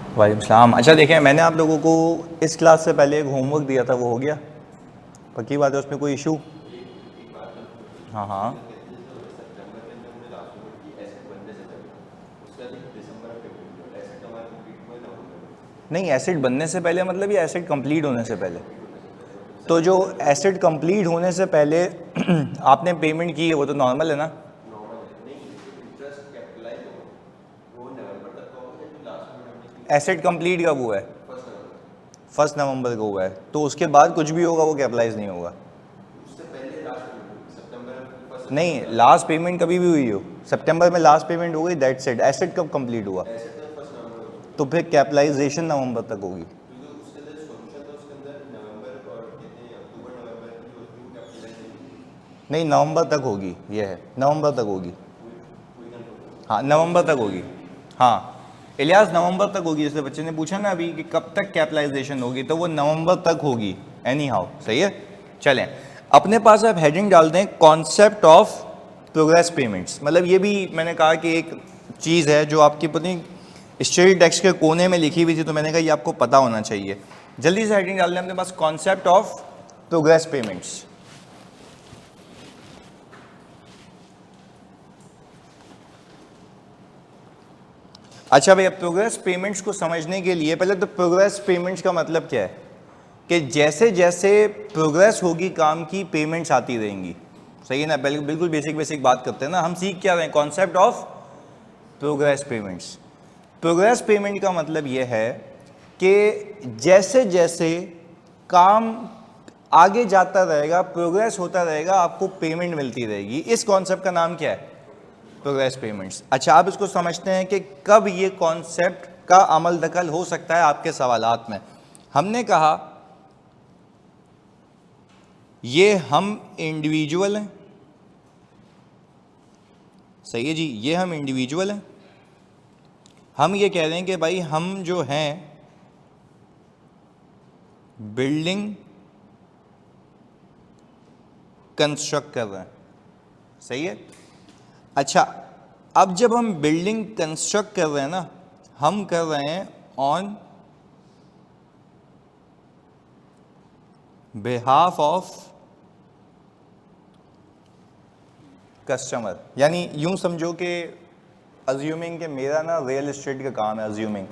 वालेकुम सलाम। अच्छा देखें, मैंने आप लोगों को इस क्लास से पहले एक होमवर्क दिया था, वो हो गया? पक्की बात है, उसमें कोई इशू? हाँ हाँ। नहीं, एसिड बनने से पहले मतलब या एसिड कंप्लीट होने से पहले? तो जो एसिड कंप्लीट होने से पहले आपने पेमेंट की है वो तो नॉर्मल है ना? एसिड कंप्लीट कब हुआ है? 1 नवंबर को हुआ है, तो उसके बाद कुछ भी होगा वो कैपिटलाइज नहीं होगा। नहीं, लास्ट पेमेंट कभी भी हुई हो, सितंबर में लास्ट पेमेंट हो गई, दैट्स इट। एसिड कब कंप्लीट हुआ? तो फिर कैपिटलाइजेशन नवंबर तक होगी। नहीं, नवंबर तक होगी, ये है, नवंबर तक होगी। हाँ, नवंबर तक होगी। हाँ इलियास, नवंबर तक होगी। जैसे बच्चे ने पूछा ना अभी कि कब तक कैपिटलाइजेशन होगी, तो वो नवंबर तक होगी एनी हाउ। सही है। चलें, अपने पास आप हेडिंग डाल दें कॉन्सेप्ट ऑफ प्रोग्रेस पेमेंट्स। मतलब ये भी मैंने कहा कि एक चीज़ है जो आपकी पता स्टडी टेक्स्ट के कोने में लिखी हुई थी, तो मैंने कहा ये आपको पता होना चाहिए। जल्दी से हेडिंग डाल दें अपने पास कॉन्सेप्ट ऑफ प्रोग्रेस पेमेंट्स। अच्छा भाई, अब प्रोग्रेस पेमेंट्स को समझने के लिए पहले तो प्रोग्रेस पेमेंट्स का मतलब क्या है कि जैसे जैसे प्रोग्रेस होगी काम की, पेमेंट्स आती रहेंगी। सही है ना? बिल्कुल बेसिक बेसिक बात करते हैं ना। हम सीख क्या रहे हैं? Concept of progress payments. Progress payment का मतलब यह है कि जैसे जैसे काम आगे जाता रहेगा, प्रोग्रेस होता रहेगा, आपको पेमेंट मिलती रहेगी। इस कॉन्सेप्ट का नाम क्या है? Progress payments. अच्छा, आप इसको समझते हैं कि कब ये कॉन्सेप्ट का अमल दखल हो सकता है आपके सवालात में। हमने कहा ये हम इंडिविजुअल हैं। सही है जी, ये हम इंडिविजुअल हैं। हम ये कह रहे हैं कि भाई हम जो हैं बिल्डिंग कंस्ट्रक्ट कर रहे हैं। सही है। अच्छा, अब जब हम बिल्डिंग कंस्ट्रक्ट कर रहे हैं ना, हम कर रहे हैं ऑन बिहाफ ऑफ कस्टमर। यानी यूं समझो कि अज्यूमिंग कि मेरा ना रियल एस्टेट का काम है, अज्यूमिंग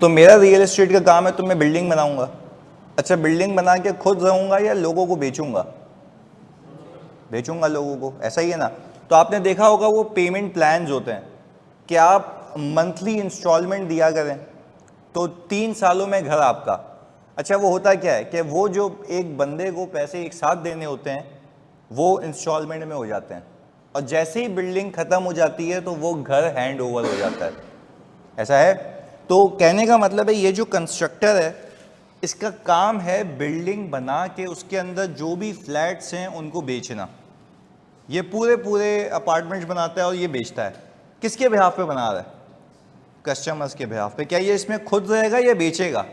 तो मेरा रियल एस्टेट का काम है, तो मैं बिल्डिंग बनाऊंगा। अच्छा, बिल्डिंग बना के खुद रहूंगा या लोगों को बेचूंगा? बेचूंगा लोगों को, ऐसा ही है ना? तो आपने देखा होगा वो पेमेंट प्लान्स होते हैं कि आप मंथली इंस्टॉलमेंट दिया करें, तो 3 सालों में घर आपका। अच्छा, वो होता क्या है कि वो जो एक बंदे को पैसे एक साथ देने होते हैं वो इंस्टॉलमेंट में हो जाते हैं, और जैसे ही बिल्डिंग खत्म हो जाती है तो वो घर हैंड ओवर हो जाता है। ऐसा है। तो कहने का मतलब है ये जो कंस्ट्रक्टर है इसका काम है बिल्डिंग बना के उसके अंदर जो भी फ्लैट्स हैं उनको बेचना। ये पूरे पूरे अपार्टमेंट्स बनाता है और ये बेचता है। किसके बिहाफ पे बना रहा है? कस्टमर्स के बिहाफ पे। क्या ये इसमें खुद रहेगा या बेचेगा?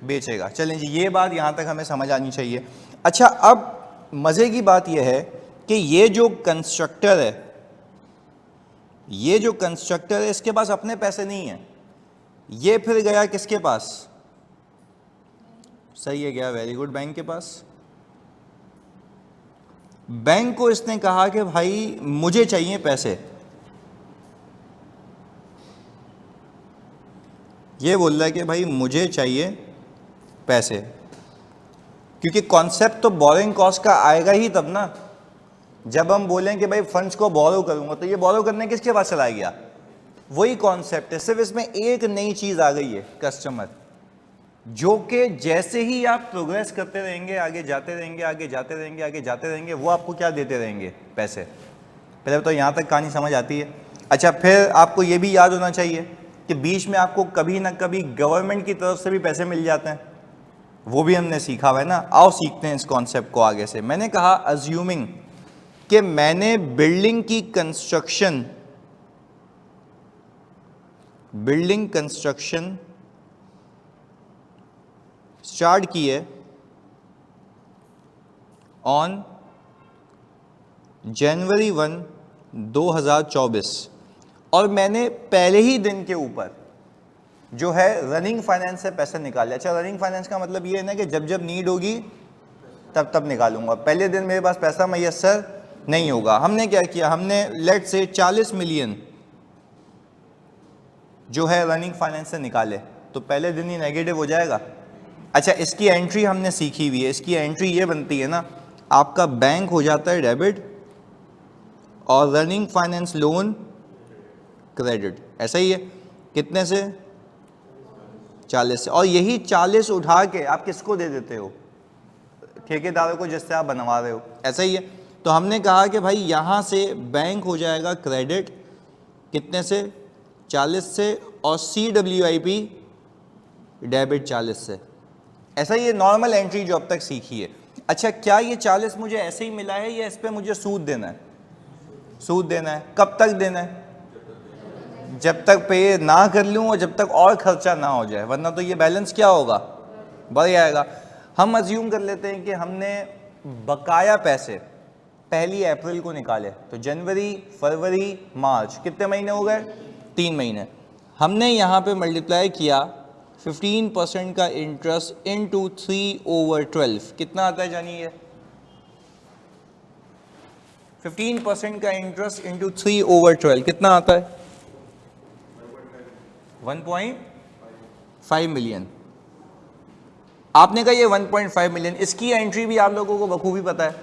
बेचेगा। चलें जी, ये बात यहाँ तक हमें समझ आनी चाहिए। अच्छा, अब मज़े की बात यह है कि ये जो कंस्ट्रक्टर है, ये जो कंस्ट्रक्टर है इसके पास अपने पैसे नहीं है। ये फिर गया किसके पास? सही है, गया वेरी गुड, बैंक के पास। बैंक को इसने कहा कि भाई मुझे चाहिए पैसे। ये बोल रहा है कि भाई मुझे चाहिए पैसे, क्योंकि कॉन्सेप्ट तो बोरिंग कॉस्ट का आएगा ही तब ना जब हम बोलें कि भाई फंड्स को बोरो करूंगा। तो ये बोरो करने किसके पास चला गया? वही कॉन्सेप्ट है, सिर्फ इसमें एक नई चीज आ गई है, कस्टमर, जो कि जैसे ही आप प्रोग्रेस करते रहेंगे, आगे जाते रहेंगे, आगे जाते रहेंगे, आगे जाते रहेंगे, वो आपको क्या देते रहेंगे? पैसे। पहले तो यहाँ तक कहानी समझ आती है। अच्छा, फिर आपको ये भी याद होना चाहिए कि बीच में आपको कभी ना कभी गवर्नमेंट की तरफ से भी पैसे मिल जाते हैं, वो भी हमने सीखा हुआ है ना। आओ सीखते हैं इस कॉन्सेप्ट को आगे से। मैंने कहा अज्यूमिंग कि मैंने बिल्डिंग कंस्ट्रक्शन स्टार्ट की है ऑन जनवरी 1, 2024, और मैंने पहले ही दिन के ऊपर जो है रनिंग फाइनेंस से पैसे निकाले। अच्छा, रनिंग फाइनेंस का मतलब ये है ना कि जब जब नीड होगी तब तब निकालूंगा, पहले दिन मेरे पास पैसा मैसर नहीं होगा। हमने क्या किया, हमने लेट से 40 मिलियन जो है रनिंग फाइनेंस से निकाले, तो पहले दिन ही नेगेटिव हो जाएगा। अच्छा, इसकी एंट्री हमने सीखी हुई है, इसकी एंट्री ये बनती है ना, आपका बैंक हो जाता है डेबिट और रनिंग फाइनेंस लोन क्रेडिट, ऐसा ही है। कितने से? 40 से। और यही 40 उठा के आप किसको दे देते हो? ठेकेदारों को जिससे आप बनवा रहे हो, ऐसा ही है। तो हमने कहा कि भाई यहाँ से बैंक हो जाएगा क्रेडिट, कितने से? 40 से, और CWIP डेबिट 40 से। ऐसा ही है नॉर्मल एंट्री जो अब तक सीखी है। अच्छा, क्या ये 40 मुझे ऐसे ही मिला है या इस पे मुझे सूद देना है? सूद देना है। कब तक देना है? जब तक पे ना कर लूँ और जब तक और खर्चा ना हो जाए, वरना तो ये बैलेंस क्या होगा? बढ़ जाएगा। हम अज्यूम कर लेते हैं कि हमने बकाया पैसे 1 अप्रैल को निकाले, तो जनवरी, फरवरी, मार्च, कितने महीने हो गए? 3 महीने। हमने यहाँ पे मल्टीप्लाई किया 15% का इंटरेस्ट इनटू 3/12, कितना आता है जानिए? 15% का इंटरेस्ट इंटू 3/12 कितना आता है? 1.5 मिलियन। आपने कहा ये 1.5 मिलियन, इसकी एंट्री भी आप लोगों को बखूबी पता है।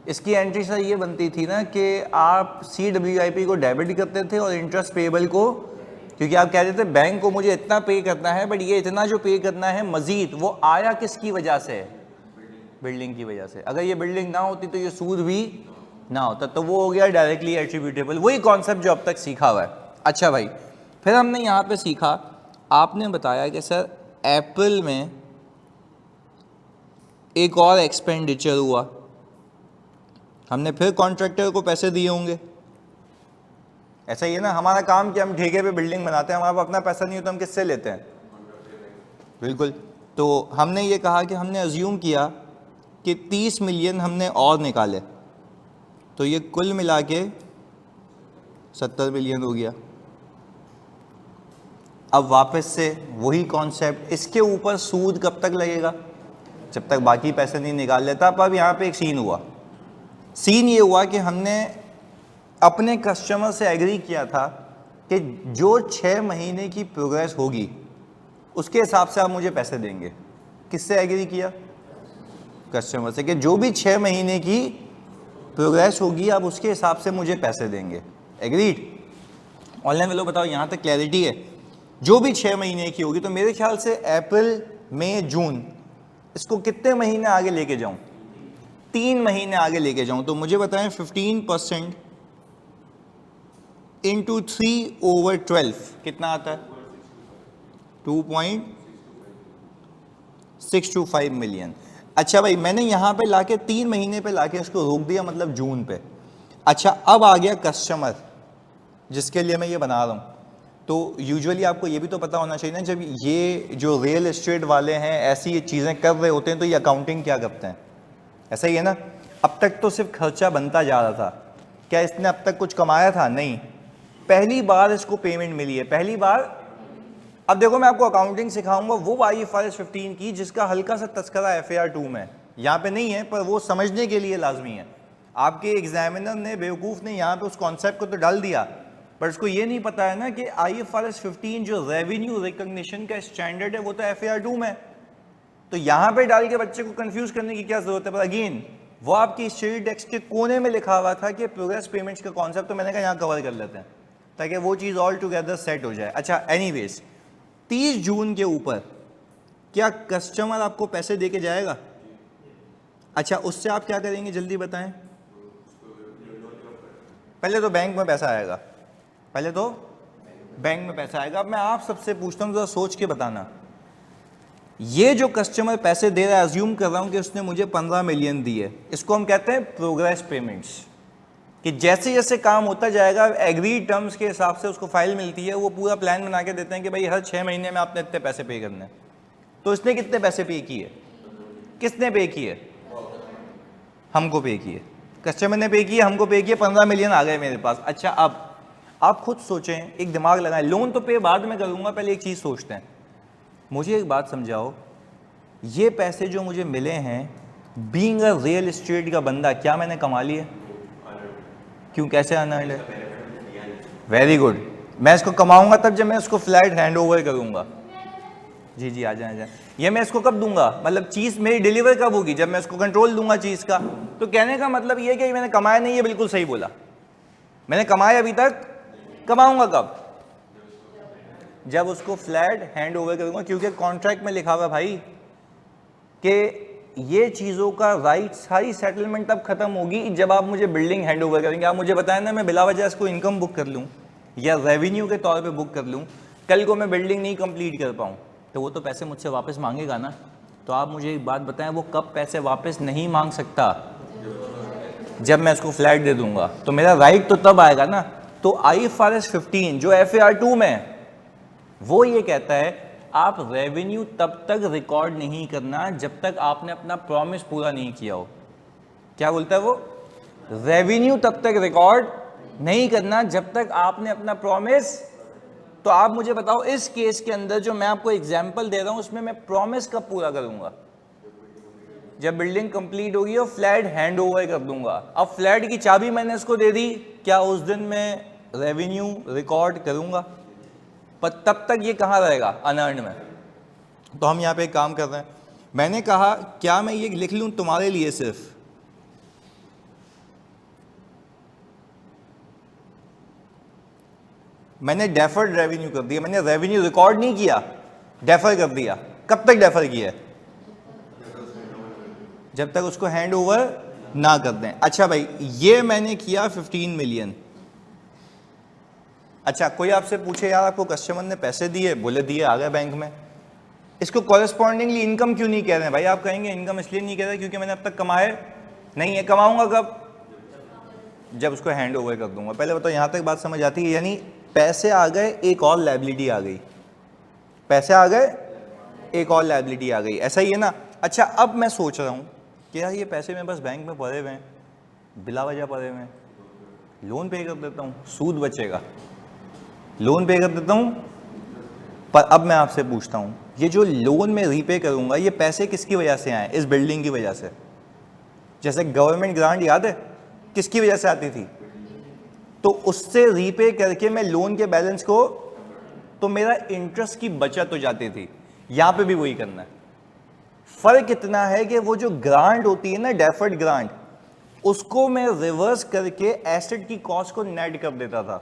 इसकी एंट्री सर ये बनती थी ना कि आप CWIP को डेबिट करते थे और इंटरेस्ट पेबल को, क्योंकि आप कहते थे बैंक को मुझे इतना पे करना है, बट ये इतना जो पे करना है मजीद, वो आया किसकी वजह से? बिल्डिंग की वजह से। अगर ये बिल्डिंग ना होती तो ये सूद भी ना होता, तो वो हो गया डायरेक्टली एट्रीब्यूटेबल। वही कॉन्सेप्ट जो अब तक सीखा हुआ है। अच्छा भाई, फिर हमने यहाँ पे सीखा, आपने बताया कि सर अप्रैल में एक और एक्सपेंडिचर हुआ, हमने फिर कॉन्ट्रैक्टर को पैसे दिए होंगे। ऐसा ही है ना, हमारा काम कि हम ठेके पे बिल्डिंग बनाते हैं, हमारे पास अपना पैसा नहीं होता, हम किससे लेते हैं? बिल्कुल। तो हमने ये कहा कि हमने अज्यूम किया कि 30 मिलियन हमने और निकाले, तो ये कुल मिला के 70 मिलियन हो गया। अब वापस से वही कॉन्सेप्ट, इसके ऊपर सूद कब तक लगेगा? जब तक बाकी पैसे नहीं निकाल लेता। अब यहाँ पे एक सीन हुआ। सीन ये हुआ कि हमने अपने कस्टमर से एग्री किया था कि जो 6 महीने की प्रोग्रेस होगी उसके हिसाब से आप मुझे पैसे देंगे। किससे एग्री किया? कस्टमर से, कि जो भी 6 महीने की प्रोग्रेस होगी आप उसके हिसाब से मुझे पैसे देंगे। एग्रीड? ऑनलाइन वालों बताओ, यहाँ तक क्लैरिटी है? जो भी 6 महीने की होगी, तो मेरे ख्याल से अप्रैल, मई, जून, इसको कितने महीने आगे लेके जाऊं? 3 महीने आगे लेके जाऊं। तो मुझे बताएं 15% इंटू 3/12 कितना आता है? 2.625 मिलियन। अच्छा भाई, मैंने यहाँ पे लाके 3 महीने पे लाके इसको रोक दिया, मतलब जून पे। अच्छा, अब आ गया कस्टमर जिसके लिए मैं ये बना रहा हूँ। तो यूजुअली आपको ये भी तो पता होना चाहिए ना, जब ये जो रियल एस्टेट वाले हैं ऐसी चीज़ें कर रहे होते हैं तो ये अकाउंटिंग क्या करते हैं? ऐसा ही है ना। अब तक तो सिर्फ खर्चा बनता जा रहा था, क्या इसने अब तक कुछ कमाया था? नहीं। पहली बार इसको पेमेंट मिली है, पहली बार। अब देखो, मैं आपको अकाउंटिंग सिखाऊंगा वो IFRS 15 की जिसका हल्का सा तस्करा FAR 2 में, यहाँ पे नहीं है, पर वो समझने के लिए लाजमी है। आपके एग्जामिनर ने, बेवकूफ़ ने, यहाँ पे उस कॉन्सेप्ट को तो डाल दिया, पर उसको ये नहीं पता है ना कि IFRS 15 जो रेवेन्यू रिकॉग्निशन का स्टैंडर्ड है वो तो FAR 2 में। तो यहाँ पे डाल के बच्चे को कंफ्यूज करने की क्या जरूरत है? पर अगेन, वो आपकी स्टडी टेक्स्ट के कोने में लिखा हुआ था कि प्रोग्रेस पेमेंट्स का कॉन्सेप्ट, तो मैंने कहा यहाँ कवर कर लेते हैं ताकि वो चीज़ ऑल टुगेदर सेट हो जाए। अच्छा, एनीवेज, 30 जून के ऊपर क्या कस्टमर आपको पैसे दे के जाएगा? अच्छा, उससे आप क्या करेंगे जल्दी बताएं? पहले तो बैंक में पैसा आएगा, पहले तो बैंक में पैसा आएगा। अब मैं आप सबसे पूछता हूँ, जरा सोच के बताना, ये जो कस्टमर पैसे दे रहा है, अज्यूम कर रहा हूँ कि उसने मुझे 15 मिलियन दिए, इसको हम कहते हैं प्रोग्रेस पेमेंट्स। कि जैसे जैसे काम होता जाएगा, एग्री टर्म्स के हिसाब से उसको फाइल मिलती है, वो पूरा प्लान बना के देते हैं कि भाई हर 6 महीने में आपने इतने पैसे पे करने हैं। तो इसने कितने पैसे पे किए? किसने पे किए? हमको पे किए। कस्टमर ने पे किए, हमको पे किए, 15 मिलियन आ गए मेरे पास। अच्छा, आप खुद सोचें, एक दिमाग लगाएं, लोन तो पे बाद में करूंगा, पहले एक चीज़ सोचते हैं। मुझे एक बात समझाओ, ये पैसे जो मुझे मिले हैं बीइंग अ रियल एस्टेट का बंदा, क्या मैंने कमा लिए? क्यों, कैसे अनअर्न्ड है? Very good. मैं इसको कमाऊंगा तब जब मैं उसको फ्लैट हैंड ओवर करूंगा। जी जी, आ जाए आ जाए। ये मैं इसको कब दूंगा, मतलब चीज़ मेरी डिलीवर कब होगी? जब मैं इसको कंट्रोल दूंगा चीज़ का। तो कहने का मतलब ये कि मैंने कमाया नहीं, ये बिल्कुल सही बोला, मैंने कमाया अभी तक, कमाऊंगा कब? जब उसको फ्लैट हैंड ओवर करूंगा, क्योंकि कॉन्ट्रैक्ट में लिखा हुआ भाई कि ये चीज़ों का राइट, सारी सेटलमेंट तब खत्म होगी जब आप मुझे बिल्डिंग हैंड ओवर करेंगे। आप मुझे बताएं ना, मैं बिला वजह इसको इनकम बुक कर लूँ या रेवेन्यू के तौर पे बुक कर लूँ, कल को मैं बिल्डिंग नहीं कंप्लीट कर पाऊँ तो वो तो पैसे मुझसे वापस मांगेगा ना। तो आप मुझे एक बात बताएं, वो कब पैसे वापस नहीं मांग सकता? जब मैं उसको फ्लैट दे दूंगा, तो मेरा राइट तो तब आएगा ना। तो IFRS 15 जो FAR 2 में, वो ये कहता है आप रेवेन्यू तब तक रिकॉर्ड नहीं करना जब तक आपने अपना प्रॉमिस पूरा नहीं किया हो। क्या बोलता है वो? रेवेन्यू तब तक रिकॉर्ड नहीं करना जब तक आपने अपना प्रॉमिस। तो आप मुझे बताओ, इस केस के अंदर जो मैं आपको एग्जांपल दे रहा हूं, उसमें मैं प्रॉमिस कब पूरा करूंगा? जब बिल्डिंग कंप्लीट होगी और फ्लैट हैंड ओवर कर दूंगा। अब फ्लैट की चाबी मैंने इसको दे दी, क्या उस दिन मैं रेवेन्यू रिकॉर्ड करूंगा? पर तब तक ये कहाँ रहेगा? अनअर्न्ड में। तो हम यहाँ पे एक काम कर रहे हैं, मैंने कहा क्या मैं ये लिख लूँ तुम्हारे लिए सिर्फ, मैंने डेफर्ड रेवेन्यू कर दिया, मैंने रेवेन्यू रिकॉर्ड नहीं किया, डेफर कर दिया। कब तक डेफर किया? जब तक उसको हैंड ओवर ना कर दें। अच्छा भाई, ये मैंने किया 15 मिलियन। अच्छा, कोई आपसे पूछे यार आपको कस्टमर ने पैसे दिए, बोले दिए, आ गए बैंक में, इसको कॉरेस्पॉन्डिंगली इनकम क्यों नहीं कह रहे हैं? भाई आप कहेंगे इनकम इसलिए नहीं कह रहे क्योंकि मैंने अब तक कमाए नहीं है। कमाऊंगा कब? जब उसको हैंड ओवर कर दूंगा। पहले बताओ, यहां तक बात समझ आती है? यानी पैसे आ गए, एक और लायबिलिटी आ गई, पैसे आ गए, एक और लायबिलिटी आ गई, ऐसा ही है ना? अच्छा, अब मैं सोच रहा हूं कि यार ये पैसे मेरे पास बैंक में पड़े हुए हैं, बिला वजह पड़े हुए हैं, लोन पे कर देता हूं, सूद बचेगा, लोन पे कर देता हूं। पर अब मैं आपसे पूछता हूं, ये जो लोन में रीपे करूंगा, ये पैसे किसकी वजह से आए? इस बिल्डिंग की वजह से। जैसे गवर्नमेंट ग्रांट याद है किसकी वजह से आती थी? तो उससे रीपे करके मैं लोन के बैलेंस को, तो मेरा इंटरेस्ट की बचत हो जाती थी। यहां पे भी वही करना है। फर्क इतना है कि वो जो ग्रांट होती है ना, डेफर्ड ग्रांट, उसको मैं रिवर्स करके एसेट की कॉस्ट को नेट कर देता था।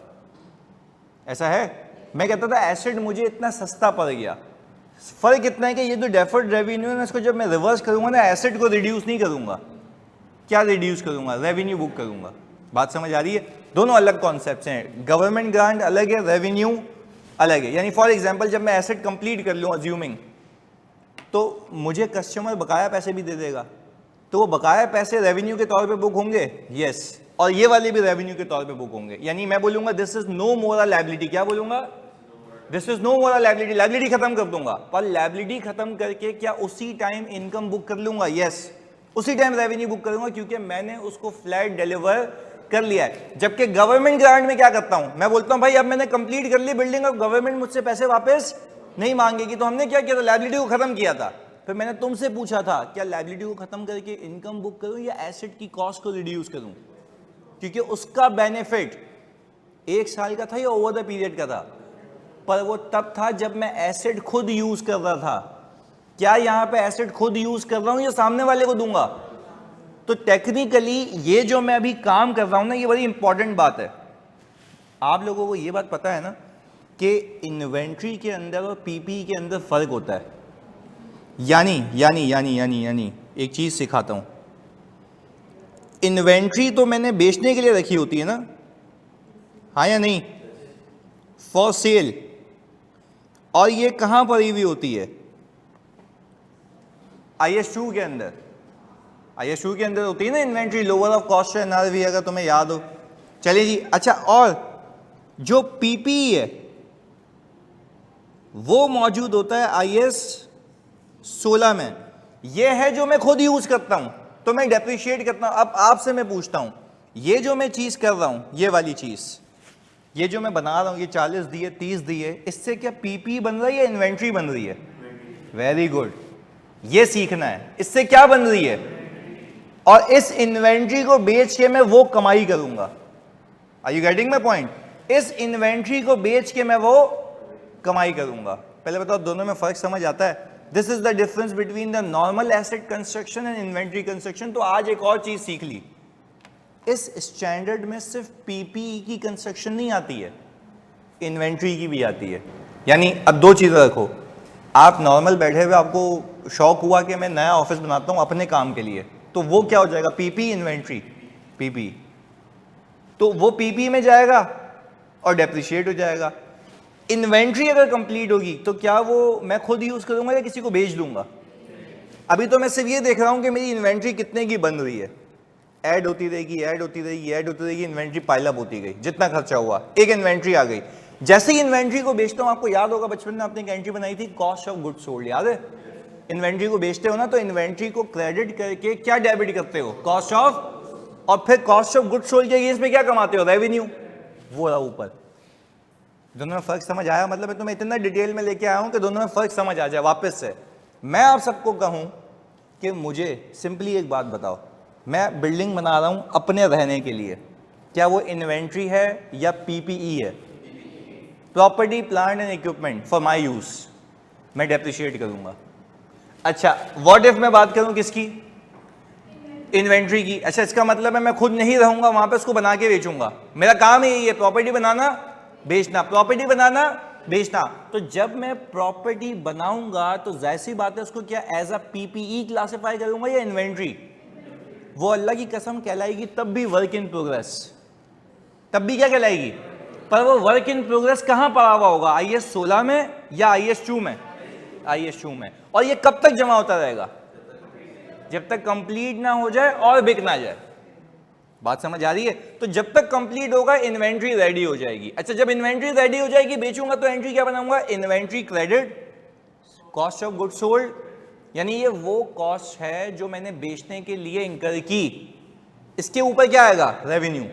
ऐसा है? मैं कहता था एसेट मुझे इतना सस्ता पड़ गया। फर्क इतना है कि ये जो डेफर्ड रेवेन्यू है ना, इसको जब मैं रिवर्स करूंगा ना, एसेट को रिड्यूस नहीं करूंगा। क्या रिड्यूस करूंगा? रेवेन्यू बुक करूंगा। बात समझ आ रही है? दोनों अलग कॉन्सेप्ट्स हैं। गवर्नमेंट ग्रांट अलग है, रेवेन्यू अलग है। यानी फॉर एग्जांपल, जब मैं एसेट कंप्लीट कर लूं अज्यूमिंग, तो मुझे कस्टमर बकाया पैसे भी दे देगा, तो वो बकाया पैसे रेवेन्यू के तौर पे बुक होंगे, यस, और ये वाले भी रेवेन्यू के तौर पे बुक होंगे। यानी मैं बोलूंगा this is no more a liability. क्या बोलूंगा? This is no more a liability. Liability खत्म कर दूंगा, पर लायबिलिटी खत्म करके क्या उसी टाइम इनकम बुक कर लूंगा? यस, उसी टाइम रेवेन्यू बुक करूंगा, क्योंकि मैंने उसको फ्लैट डिलीवर कर लिया है। जबकि गवर्नमेंट ग्रांट में क्या करता हूं? मैं बोलता हूं भाई अब मैंने कंप्लीट कर ली बिल्डिंग, अब गवर्नमेंट मुझसे पैसे वापस नहीं मांगेगी। तो हमने क्या किया था? लायबिलिटी को खत्म किया था। फिर मैंने तुमसे पूछा था क्या लायबिलिटी को खत्म करके इनकम बुक करूं या एसेट की कॉस्ट को रिड्यूस करूं? क्योंकि उसका बेनिफिट 1 साल का था या ओवर द पीरियड का था? पर वो तब था जब मैं एसेट खुद यूज कर रहा था। क्या यहां पे एसेट खुद यूज कर रहा हूं या सामने वाले को दूंगा? तो टेक्निकली ये जो मैं अभी काम कर रहा हूं ना, ये बड़ी इंपॉर्टेंट बात है। आप लोगों को ये बात पता है ना कि इन्वेंट्री के अंदर और पीपी के अंदर फर्क होता है। यानी यानी यानी यानी यानी एक चीज सिखाता हूं। इन्वेंट्री तो मैंने बेचने के लिए रखी होती है ना, हाँ या नहीं? For sale. और ये कहां पड़ी हुई होती है? IS2 के अंदर। IS2 के अंदर होती है ना inventory, lower of cost NRV, अगर तुम्हें याद हो। चलिए जी। अच्छा, और जो पीपी है वो मौजूद होता है IS 16 में। ये है जो मैं खुद यूज करता हूं, तो मैं डेप्रिशिएट करता हूं। अब आपसे मैं पूछता हूं, ये जो मैं चीज कर रहा हूं, ये वाली चीज, ये जो मैं बना रहा हूँ ये 40 दिए 30 दिए, इससे क्या पीपी बन रही है या इन्वेंट्री बन रही है? वेरी गुड, ये सीखना है, इससे क्या बन रही है? और इस इन्वेंट्री को बेच के मैं वो कमाई करूंगा। Are you getting my point? इस इन्वेंट्री को बेच के मैं वो कमाई करूंगा। पहले बताओ दोनों में फर्क समझ आता है? This is the difference between the normal asset construction and inventory construction. तो आज एक और चीज सीख ली, इस स्टैंडर्ड में सिर्फ पीपीई की कंस्ट्रक्शन नहीं आती है, इन्वेंट्री की भी आती है। यानी अब दो चीजें रखो, आप नॉर्मल बैठे हुए आपको शौक हुआ कि मैं नया ऑफिस बनाता हूं अपने काम के लिए, तो वो क्या हो जाएगा? पीपी इन्वेंट्री, पीपी, तो वो पीपी में जाएगा और डेप्रिशिएट हो जाएगा। इन्वेंट्री अगर कंप्लीट होगी तो क्या वो मैं खुद यूज करूंगा या किसी को बेच दूंगा? अभी तो मैं सिर्फ ये देख रहा हूं कि मेरी इन्वेंट्री कितने की बन रही है, ऐड होती रहेगी, ऐड होती रहेगी, ऐड होती रहेगी, इन्वेंट्री पाइलअप होती गई, जितना खर्चा हुआ एक इन्वेंट्री आ गई। जैसे ही इन्वेंट्री को बेचता हूं, आपको याद होगा बचपन में आपने एक एंट्री बनाई थी कॉस्ट ऑफ गुड्स सोल्ड, याद है? इन्वेंट्री को बेचते हो ना तो इन्वेंट्री को क्रेडिट करके क्या डेबिट करते हो? कॉस्ट ऑफ, और फिर कॉस्ट ऑफ गुड्स सोल्ड के इसमें क्या कमाते हो? रेवेन्यू। वो रहा ऊपर। दोनों में फर्क समझ आया? मतलब मैं तुम्हें इतना डिटेल में लेके आया हूं कि दोनों में फर्क समझ आ जाए। वापस से मैं आप सबको कहूं कि मुझे सिंपली एक बात बताओ, मैं बिल्डिंग बना रहा हूं अपने रहने के लिए, क्या वो इन्वेंट्री है या पीपीई है? Property plant and equipment for my use, मैं डेप्रिशिएट करूंगा। अच्छा, व्हाट इफ मैं बात करूं किसकी? इन्वेंट्री की। अच्छा, इसका मतलब है मैं खुद नहीं रहूंगा वहां पे, उसको बना के बेचूंगा। मेरा काम ही यही है, प्रॉपर्टी बनाना बेचना, प्रॉपर्टी बनाना बेचना। तो जब मैं प्रॉपर्टी बनाऊंगा तो जाहिर सी बात है उसको क्या एज अ पीपीई क्लासिफाई करूंगा या इन्वेंट्री? वो अल्लाह की कसम कहलाएगी तब भी वर्क इन प्रोग्रेस, तब भी क्या कहलाएगी? पर वो वर्क इन प्रोग्रेस कहां पड़ा हुआ होगा? आईएस 16 में या आईएस 2 में? आईएस 2 में। और ये कब तक जमा होता रहेगा? जब तक कंप्लीट ना हो जाए और बिक ना जाए। बात समझ आ रही है? तो जब तक कंप्लीट होगा इन्वेंट्री रेडी हो जाएगी। अच्छा, जब इन्वेंट्री रेडी हो जाएगी बेचूंगा तो एंट्री क्या बनाऊंगा? Inventory credit cost of goods sold, यानी ये वो कॉस्ट है जो मैंने बेचने के लिए इंकर की, इसके ऊपर क्या आएगा? रेवेन्यू,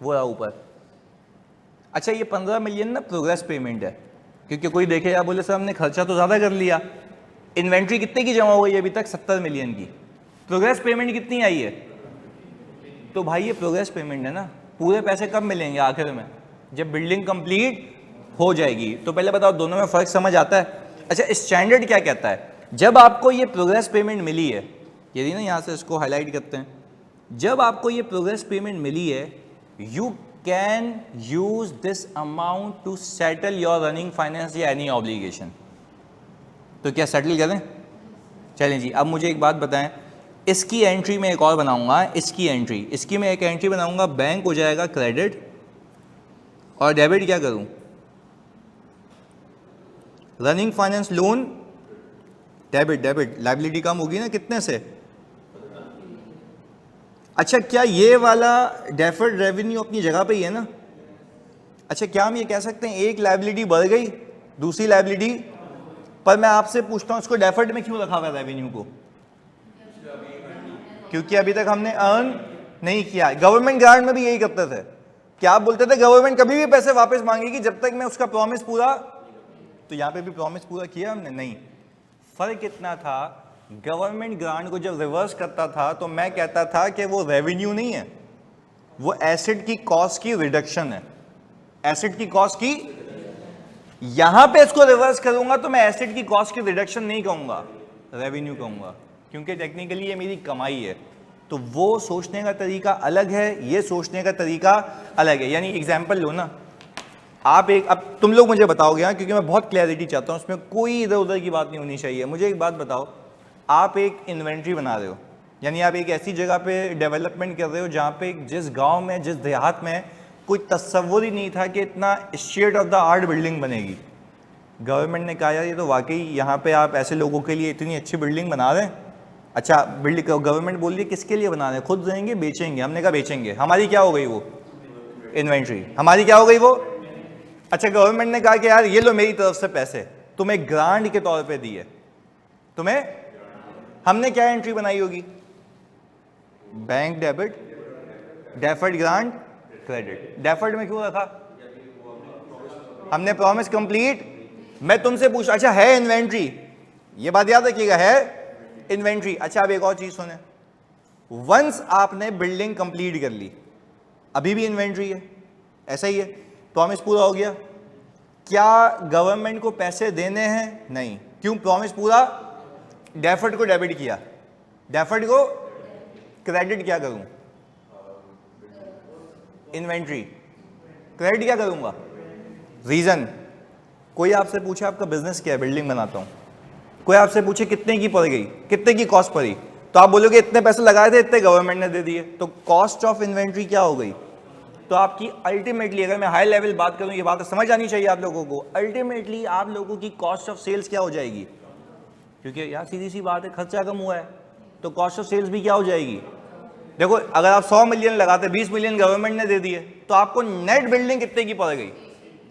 वो रहा ऊपर। अच्छा, ये 15 मिलियन ना प्रोग्रेस पेमेंट है, क्योंकि कोई देखे या बोले सर हमने खर्चा तो ज्यादा कर लिया, इन्वेंट्री कितने की जमा हो गई अभी तक? 70 मिलियन की। प्रोग्रेस पेमेंट कितनी आई है? तो भाई ये प्रोग्रेस पेमेंट है ना, पूरे पैसे कब मिलेंगे आखिर में? जब बिल्डिंग कंप्लीट हो जाएगी। तो पहले बताओ दोनों में फर्क समझ आता है? अच्छा, स्टैंडर्ड क्या कहता है? जब आपको ये प्रोग्रेस पेमेंट मिली है, यदि ना यहाँ से इसको हाईलाइट करते हैं, जब आपको ये प्रोग्रेस पेमेंट मिली है, you can use this amount to settle your running finance या एनी ऑब्लिगेशन। तो क्या सेटल करें? चलें जी, अब मुझे एक बात बताएं, इसकी एंट्री में एक और बनाऊंगा, इसकी एंट्री, इसकी मैं एक एंट्री बनाऊंगा, बैंक हो जाएगा क्रेडिट, और डेबिट क्या करूं? Running finance loan, debit, debit liability कम होगी ना कितने से? अच्छा, क्या ये वाला डेफर्ड रेवेन्यू अपनी जगह पे ही है ना? अच्छा, क्या हम ये कह सकते हैं एक लायबिलिटी बढ़ गई, दूसरी लायबिलिटी, पर मैं आपसे पूछता हूं इसको डेफर्ड में क्यों रखा हुआ है रेवेन्यू को? क्योंकि अभी तक हमने अर्न नहीं किया। गवर्नमेंट ग्रांट में भी यही करते थे, क्या आप बोलते थे गवर्नमेंट कभी भी पैसे वापस मांगेगी जब तक मैं उसका प्रॉमिस पूरा, तो यहां पे भी प्रॉमिस पूरा किया हमने? नहीं। फर्क इतना था, गवर्नमेंट ग्रांट को जब रिवर्स करता था तो मैं कहता था कि वो रेवेन्यू नहीं है, वो एसेट की कॉस्ट की रिडक्शन है, एसेट की कॉस्ट की। यहां पे इसको रिवर्स करूंगा तो मैं एसेट की कॉस्ट की रिडक्शन नहीं कहूंगा, रेवेन्यू कहूंगा, क्योंकि टेक्निकली ये मेरी कमाई है। तो वो सोचने का तरीका अलग है, ये सोचने का तरीका अलग है। यानी एग्जाम्पल लो ना आप, एक, अब तुम लोग मुझे बताओगे, हाँ, क्योंकि मैं बहुत क्लैरिटी चाहता हूं, उसमें कोई इधर उधर की बात नहीं होनी चाहिए। मुझे एक बात बताओ, आप एक इन्वेंट्री बना रहे हो, यानी आप एक ऐसी जगह पे डेवलपमेंट कर रहे हो जहाँ पे जिस गांव में, जिस देहात में कोई तस्वुर ही नहीं था कि इतना state of the art building बनेगी। गवर्नमेंट ने कहा यार ये तो वाकई यहाँ पे आप ऐसे लोगों के लिए इतनी अच्छी बिल्डिंग बना रहे हैं। अच्छा, बिल्डिंग गवर्नमेंट बोल रही है किसके लिए बना रहे हैं? खुद रहेंगे, बेचेंगे। हमने कहा बेचेंगे, हमारी क्या हो गई वो? इन्वेंट्री। हमारी क्या हो गई वो? अच्छा, गवर्नमेंट ने कहा कि यार ये लो मेरी तरफ से पैसे, तुम्हें ग्रांट के तौर पे दिए, तुम्हें, हमने क्या एंट्री बनाई होगी? Bank debit, deferred grant credit. Deferred में क्यों रखा? हमने प्रॉमिस कंप्लीट। मैं तुमसे पूछ, अच्छा है इन्वेंट्री, ये बात याद रखिएगा, है इन्वेंट्री। अच्छा अब एक और चीज सुने, वंस आपने बिल्डिंग कंप्लीट कर ली, अभी भी इन्वेंट्री है, ऐसा ही है, प्रॉमिस पूरा हो गया, क्या गवर्नमेंट को पैसे देने हैं? नहीं। क्यों? प्रॉमिस पूरा, डेफर्ड को डेबिट किया, डेफर्ड को क्रेडिट क्या करूं? इन्वेंट्री। क्रेडिट क्या करूंगा? रीजन, कोई आपसे पूछे आपका बिजनेस क्या है? बिल्डिंग बनाता हूं। कोई आपसे पूछे कितने की पड़ गई, कितने की कॉस्ट पड़ी, तो आप बोलोगे इतने पैसे लगाए थे, इतने गवर्नमेंट ने दे दिए, तो कॉस्ट ऑफ इन्वेंट्री क्या हो गई? तो आपकी अल्टीमेटली, अगर मैं हाई लेवल बात करूं, ये बात समझ आनी चाहिए आप लोगों को, अल्टीमेटली आप लोगों की कॉस्ट ऑफ सेल्स क्या हो जाएगी? क्योंकि यार सीधी सी बात है, खर्चा कम हुआ है तो कॉस्ट ऑफ सेल्स भी क्या हो जाएगी? देखो अगर आप 100 मिलियन लगाते, 20 मिलियन गवर्नमेंट ने दे दिए, तो आपको नेट बिल्डिंग कितने की पड़ गई?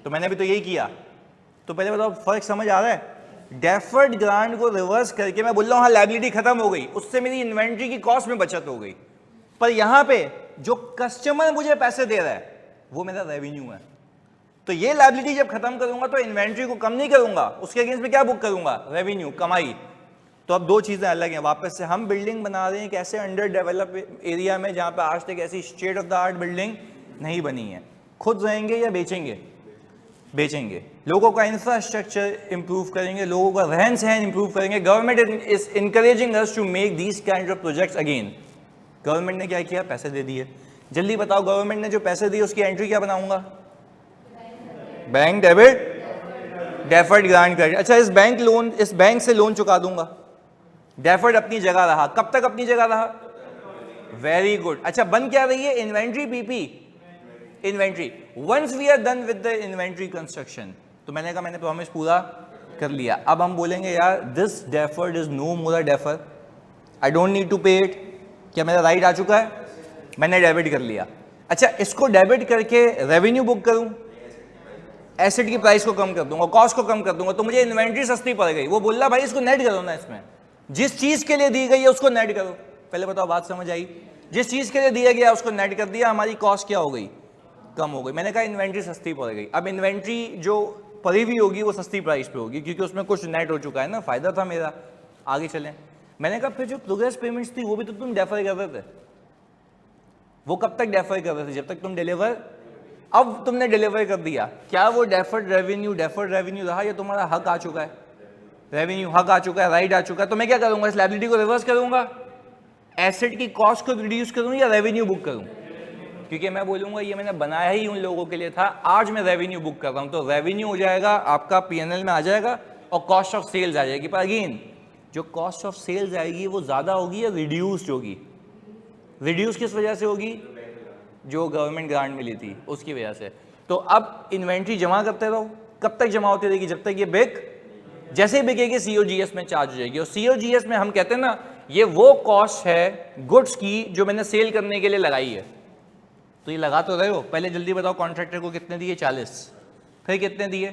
तो मैंने भी तो यही किया। तो पहले बताओ फर्क समझ आ रहा है? डेफर्ड ग्रांट को रिवर्स करके मैं बोल रहा हूं हाँ लायबिलिटी खत्म हो गई, उससे मेरी इन्वेंट्री की कॉस्ट में बचत हो गई, पर यहां पे जो कस्टमर मुझे पैसे दे रहा है वो मेरा रेवेन्यू है। तो ये लायबिलिटी जब खत्म करूंगा तो इन्वेंट्री को कम नहीं करूंगा, उसके अगेंस्ट में क्या बुक करूंगा? रेवेन्यू, कमाई। तो अब दो चीजें अलग हैं। वापस से हम बिल्डिंग बना रहे हैं एक ऐसे अंडर डेवलप एरिया में जहां पे आज तक ऐसी state of the art building नहीं बनी है। खुद रहेंगे या बेचेंगे? बेचेंगे। लोगों का इंफ्रास्ट्रक्चर इंप्रूव करेंगे, लोगों का रहन सहन इंप्रूव करेंगे। Government is encouraging us to make these kind of projects again. Government ने क्या किया? पैसे दे दिए। जल्दी बताओ, गवर्नमेंट ने जो पैसे दिए उसकी एंट्री क्या बनाऊंगा? Bank debit, deferred grant credit. अच्छा इस बैंक से लोन चुका दूंगा, डेफर्ड अपनी जगह रहा। कब तक अपनी जगह रहा? Very good. अच्छा बन क्या रही है? Inventory, PP, inventory. Once we are done with the inventory construction, तो मैंने कहा मैंने प्रॉमिस पूरा कर लिया। अब हम बोलेंगे यार this deferred is no more defer, I don't need to pay it. क्या मेरा राइट आ चुका है? मैंने डेबिट कर लिया। अच्छा इसको डेबिट करके रेवेन्यू बुक करूं, एसेट की प्राइस को कम कर दूंगा, कॉस्ट को कम कर दूंगा, तो मुझे इन्वेंट्री सस्ती पड़ गई। वो बोल रहा भाई इसको नेट करो ना, इसमें जिस चीज के लिए दी गई है उसको नेट करो। पहले बताओ बात समझ आई? जिस चीज के लिए दिया गया उसको नेट कर दिया, हमारी कॉस्ट क्या हो गई? कम हो गई। मैंने कहा इन्वेंट्री सस्ती पड़ गई। अब इन्वेंट्री जो पड़ी हुई होगी वो सस्ती प्राइस पे होगी क्योंकि उसमें कुछ नेट हो चुका है ना, फायदा था मेरा। आगे चलें। मैंने कहा फिर जो प्रोग्रेस पेमेंट्स थी वो भी तो तुम डेफर कर रहे थे, वो कब तक डेफर कर रहे थे? जब तक तुम डिलीवर, अब तुमने डिलीवर कर दिया, क्या वो डेफर्ड रेवेन्यू रहा या तुम्हारा हक आ चुका है? रेवेन्यू, हक आ चुका है, राइट आ चुका है। तो मैं क्या करूंगा? इस लायबिलिटी को रिवर्स करूंगा, एसेट की कॉस्ट को रिड्यूस करूं या रेवेन्यू बुक करूं? क्योंकि मैं बोलूंगा ये मैंने बनाया ही उन लोगों के लिए था, आज मैं रेवेन्यू बुक कर रहा हूं, तो रेवेन्यू हो जाएगा आपका पीएनएल में आ जाएगा और कॉस्ट ऑफ सेल्स आ जाएगी। पर अगेन जो कॉस्ट ऑफ सेल्स आएगी वो ज्यादा होगी या रिड्यूस्ड होगी? रिड्यूस किस वजह से होगी? जो गवर्नमेंट ग्रांट मिली थी उसकी वजह से। तो अब इन्वेंट्री जमा करते रहो, कब तक जमा होती रहेगी? जब तक ये बिक, जैसे ही बिकेगी सीओजीएस में चार्ज हो जाएगी। और सीओजीएस में हम कहते हैं ना ये वो कॉस्ट है गुड्स की जो मैंने सेल करने के लिए लगाई है। तो ये लगा तो रहे हो। पहले जल्दी बताओ कॉन्ट्रैक्टर को कितने दिए? 40। फिर कितने दिए?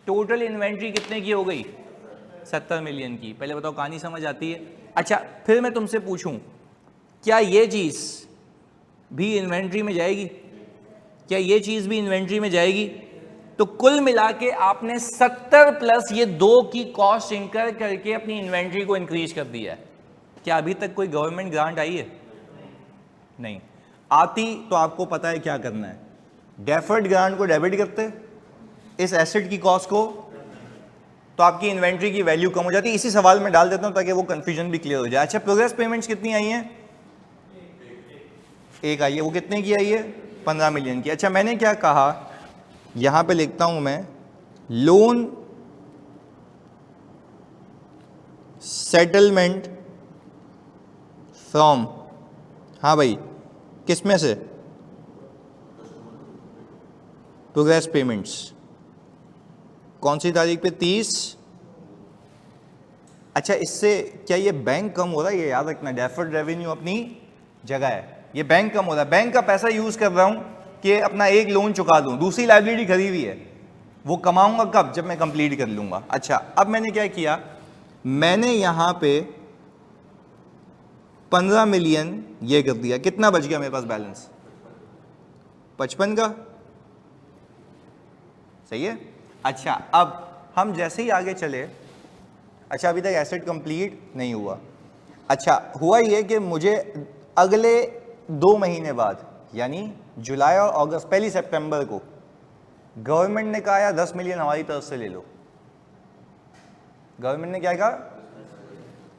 टोटल इन्वेंट्री कितने की हो गई? 70 मिलियन की। पहले बताओ कहानी समझ आती है? अच्छा फिर मैं तुमसे पूछूं, क्या ये चीज भी इन्वेंट्री में जाएगी? क्या ये चीज भी इन्वेंट्री में जाएगी? तो कुल मिला के आपने 70 प्लस ये 2 की कॉस्ट इंकर करके अपनी इन्वेंट्री को इंक्रीज कर दिया है। क्या अभी तक कोई गवर्नमेंट ग्रांट आई है? नहीं आती। तो आपको पता है क्या करना है, डेफर्ड ग्रांट को डेबिट करते, इस एसेट की कॉस्ट को, तो आपकी इन्वेंट्री की वैल्यू कम हो जाती है। इसी सवाल में डाल देता हूं ताकि वो कंफ्यूजन भी क्लियर हो जाए। अच्छा प्रोग्रेस पेमेंट्स कितनी आई हैं? एक आई है। वो कितने की आई है? 15 मिलियन की। अच्छा मैंने क्या कहा, यहां पे लिखता हूं मैं, लोन सेटलमेंट फ्रॉम, हाँ भाई किस में से? Progress payments. कौन सी तारीख पे? 30। अच्छा इससे क्या ये बैंक कम हो रहा है? ये याद रखना, डेफर्ड रेवेन्यू अपनी जगह है, ये बैंक कम हो रहा है। बैंक का पैसा यूज कर रहा हूं कि अपना एक लोन चुका दूं, दूसरी लायबिलिटी खरी हुई है, वो कमाऊंगा कब? जब मैं कंप्लीट कर लूंगा। अच्छा अब मैंने क्या किया, मैंने यहां पे 15 मिलियन ये कर दिया। कितना बच गया मेरे पास बैलेंस? 55 का। सही है। अच्छा अब हम जैसे ही आगे चले, अच्छा अभी तक एसेट कंप्लीट नहीं हुआ। अच्छा हुआ ये कि मुझे अगले 2 महीने बाद यानी जुलाई और अगस्त, 1 सितंबर को गवर्नमेंट ने कहा यार 10 मिलियन हमारी तरफ से ले लो। गवर्नमेंट ने क्या कहा?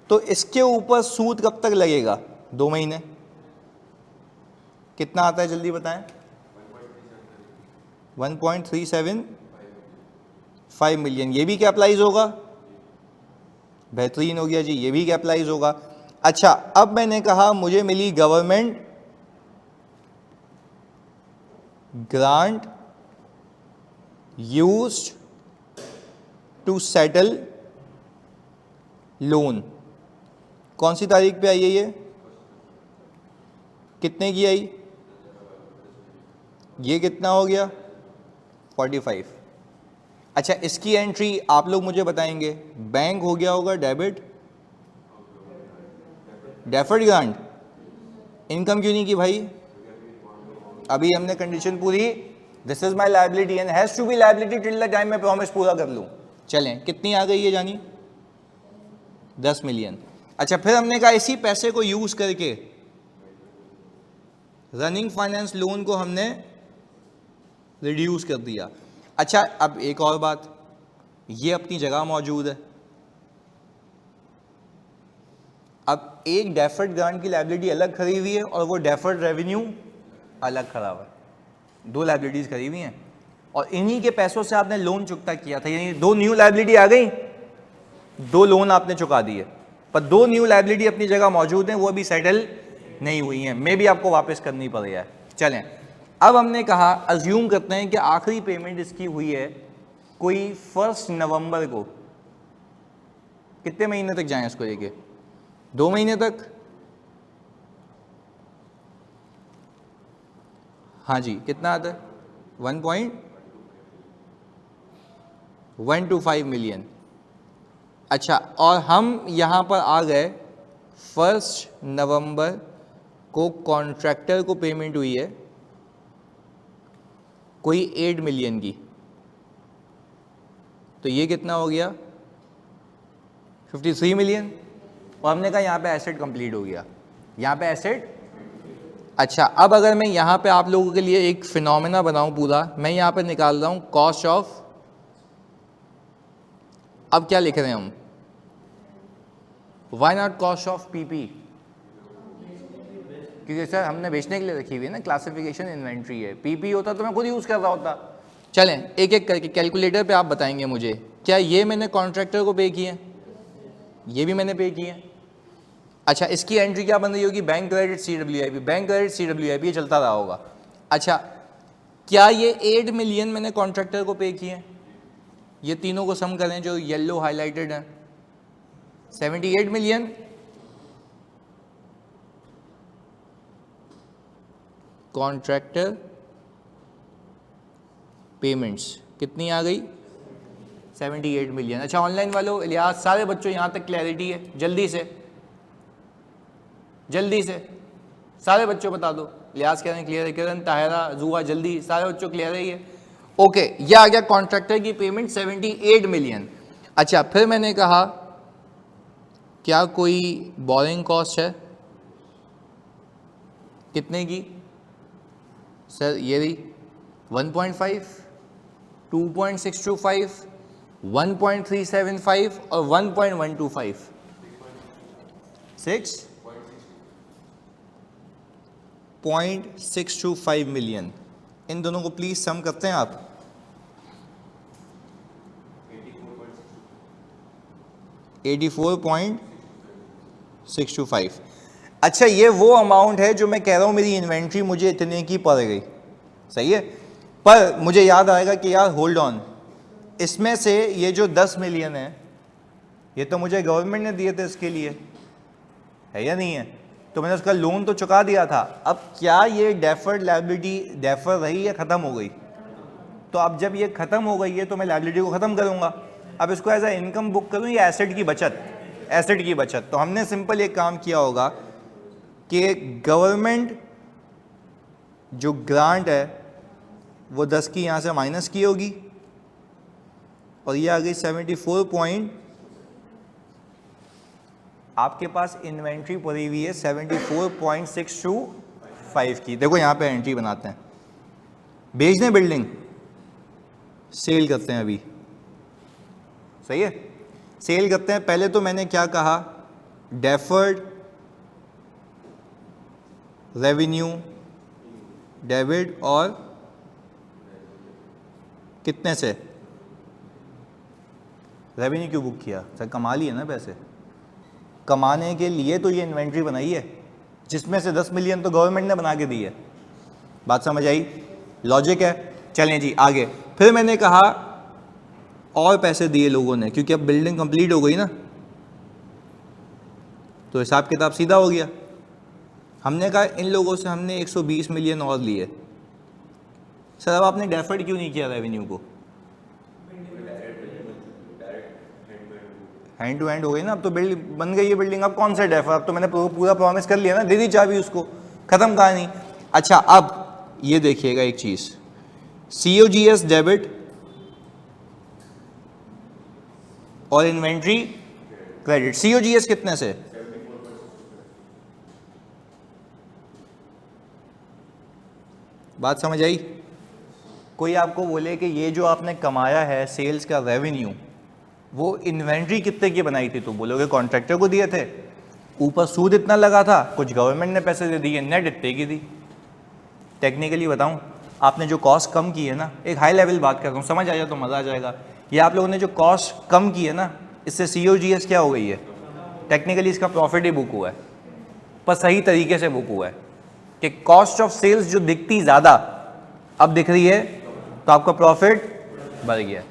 तो इसके ऊपर सूद कब तक लगेगा? 2 महीने। कितना आता है जल्दी बताएं? 1.375 मिलियन। ये भी कैपिटलाइज होगा? बेहतरीन हो गया जी, ये भी कैपिटलाइज होगा। अच्छा अब मैंने कहा मुझे मिली government grant used to settle loan. कौन सी तारीख पे आई है ये? कितने की आई? ये कितना हो गया? 45। अच्छा इसकी एंट्री आप लोग मुझे बताएंगे। बैंक हो गया होगा डेबिट, डेफर्ड ग्रांट। इनकम क्यों नहीं की भाई? अभी हमने कंडीशन पूरी, this is my liability and has to be liability till the time मैं प्रॉमिस पूरा कर लूं। चलें कितनी आ गई है जानी? 10 मिलियन। अच्छा फिर हमने कहा इसी पैसे को यूज करके रनिंग फाइनेंस लोन को हमने रिड्यूस कर दिया। अच्छा अब एक और बात, ये अपनी जगह मौजूद है। अब एक डेफर्ड ग्रांट की लायबिलिटी अलग खड़ी हुई है और वो डेफर्ड रेवेन्यू अलग खड़ा हुआ है। 2 लायबिलिटीज खड़ी हुई हैं और इन्हीं के पैसों से आपने लोन चुकता किया था, यानी 2 न्यू लायबिलिटी आ गई, 2 लोन आपने चुका दिए, पर 2 न्यू लायबिलिटी अपनी जगह मौजूद हैं, वो अभी सेटल नहीं हुई हैं, मे भी आपको वापस करनी पड़ गया है। चलें अब हमने कहा अज्यूम करते हैं कि आखिरी पेमेंट इसकी हुई है कोई 1 नवंबर को। कितने महीने तक जाएं इसको लेके? 2 महीने तक। हाँ जी कितना आता है? 1.125 मिलियन। अच्छा और हम यहां पर आ गए 1 नवंबर को कॉन्ट्रैक्टर को पेमेंट हुई है कोई 8 मिलियन की, तो ये कितना हो गया? 53 मिलियन। और हमने कहा यहाँ पे एसेट कंप्लीट हो गया, यहाँ पे एसेट। अच्छा अब अगर मैं यहाँ पे आप लोगों के लिए एक फिनोमेना बनाऊं पूरा, मैं यहाँ पे निकाल रहा हूँ कॉस्ट ऑफ, अब क्या लिख रहे हैं हम? Why not cost of PP? क्योंकि सर हमने बेचने के लिए रखी हुई है ना, क्लासिफिकेशन इन्वेंट्री है। पीपी होता तो मैं खुद यूज़ कर रहा होता। चलें एक एक करके कैलकुलेटर पे आप बताएंगे मुझे, क्या ये मैंने कॉन्ट्रैक्टर को पे किए? ये भी मैंने पे किए। अच्छा इसकी एंट्री क्या बन रही होगी? Bank credit CWIP, bank credit CWIP, ये चलता रहा होगा। अच्छा क्या ये 8 मिलियन मैंने कॉन्ट्रैक्टर को पे किए? ये तीनों को सम करें जो येलो हाईलाइटेड है, 78 मिलियन। कॉन्ट्रैक्टर पेमेंट्स कितनी आ गई? 78 मिलियन। अच्छा ऑनलाइन वालों, लिहाज सारे बच्चों यहाँ तक क्लैरिटी है? जल्दी से सारे बच्चों बता दो। लिहाज कह रहे हैं क्लियर है, किरण, ताहिरा, जुआ, जल्दी सारे बच्चों क्लियर है ये? ओके ये आ गया कॉन्ट्रैक्टर की पेमेंट 78 मिलियन। अच्छा फिर मैंने कहा क्या कोई बोरिंग कॉस्ट है? कितने की सर? ये रही 1.5, 2.625, 1.375 और 1.125। 6.625 मिलियन। इन दोनों को प्लीज सम करते हैं आप। 84.625। अच्छा ये वो अमाउंट है जो मैं कह रहा हूं मेरी इन्वेंट्री मुझे इतने की पड़ गई, सही है। पर मुझे याद आएगा कि यार होल्ड ऑन, इसमें से ये जो 10 मिलियन है ये तो मुझे गवर्नमेंट ने दिए थे, इसके लिए है या नहीं है? तो मैंने उसका लोन तो चुका दिया था। अब क्या ये डेफर्ड लायबिलिटी डेफर रही या ख़त्म हो गई? तो अब जब ये ख़त्म हो गई है तो मैं लायबिलिटी को ख़त्म करूँगा। अब इसको एज अ इनकम बुक करूँ या एसेट की बचत? एसेट की बचत। तो हमने सिंपल एक काम किया होगा कि गवर्नमेंट जो ग्रांट है वो 10 की यहाँ से माइनस की होगी और ये आ गई 74 पॉइंट, आपके पास इन्वेंट्री पड़ी हुई है 74.625 की। देखो यहाँ पे एंट्री बनाते हैं, बेच दें बिल्डिंग, सेल करते हैं अभी, सही है, सेल करते हैं। पहले तो मैंने क्या कहा, डेफर्ड रेवेन्यू डेबिट, और कितने से रेवेन्यू क्यों बुक किया सर, कमा लिए ना पैसे, कमाने के लिए तो ये इन्वेंट्री बनाई है, जिसमें से 10 मिलियन तो गवर्नमेंट ने बना के दी है। बात समझ आई, लॉजिक है। चलें जी आगे। फिर मैंने कहा और पैसे दिए लोगों ने, क्योंकि अब बिल्डिंग कंप्लीट हो गई ना, तो हिसाब किताब सीधा हो गया। हमने कहा इन लोगों से हमने 120 मिलियन और लिए। सर अब आपने डेफर्ड क्यों नहीं किया रेवेन्यू को? हैंड टू हैंड हो गई ना, अब तो बिल्डिंग बन गई है बिल्डिंग, अब कौन सा डेफर, अब तो मैंने पूरा प्रॉमिस कर लिया ना, दे दी चाबी उसको, खत्म कहानी। अच्छा अब ये देखिएगा एक चीज, COGS डेबिट और इन्वेंट्री क्रेडिट। COGS कितने से? बात समझ आई? कोई आपको बोले कि ये जो आपने कमाया है सेल्स का रेवेन्यू, वो इन्वेंट्री कितने की बनाई थी, तो बोलोगे कॉन्ट्रैक्टर को दिए थे, ऊपर सूद इतना लगा था, कुछ गवर्नमेंट ने पैसे दे दिए, नेट इतने की दी। टेक्निकली बताऊं, आपने जो कॉस्ट कम की है ना, एक हाई लेवल बात कर रहा हूँ, समझ आ जाए तो मज़ा आ जाएगा। ये आप लोगों ने जो कॉस्ट कम की है ना, इससे COGS क्या हो गई है, टेक्निकली इसका प्रॉफिट ही बुक हुआ है, पर सही तरीके से बुक हुआ है कि कॉस्ट ऑफ सेल्स जो दिखती ज़्यादा अब दिख रही है, तो आपका प्रॉफिट बढ़ गया।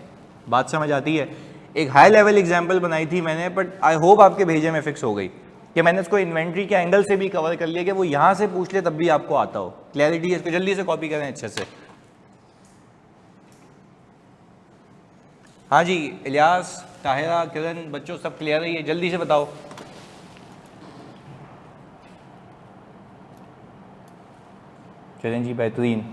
बात समझ आती है? एक हाई लेवल एग्जांपल बनाई थी मैंने, बट आई होप आपके भेजे में फिक्स हो गई कि मैंने इसको इन्वेंट्री के एंगल से भी कवर कर लिया कि वो यहाँ से पूछ ले तब भी आपको आता हो। क्लैरिटी है, इसको जल्दी से कॉपी करें अच्छे से। हाँ जी, इलियास, ताहिरा, किरण, बच्चों सब क्लियर है? ये जल्दी से बताओ। चलें जी, बेहतरीन।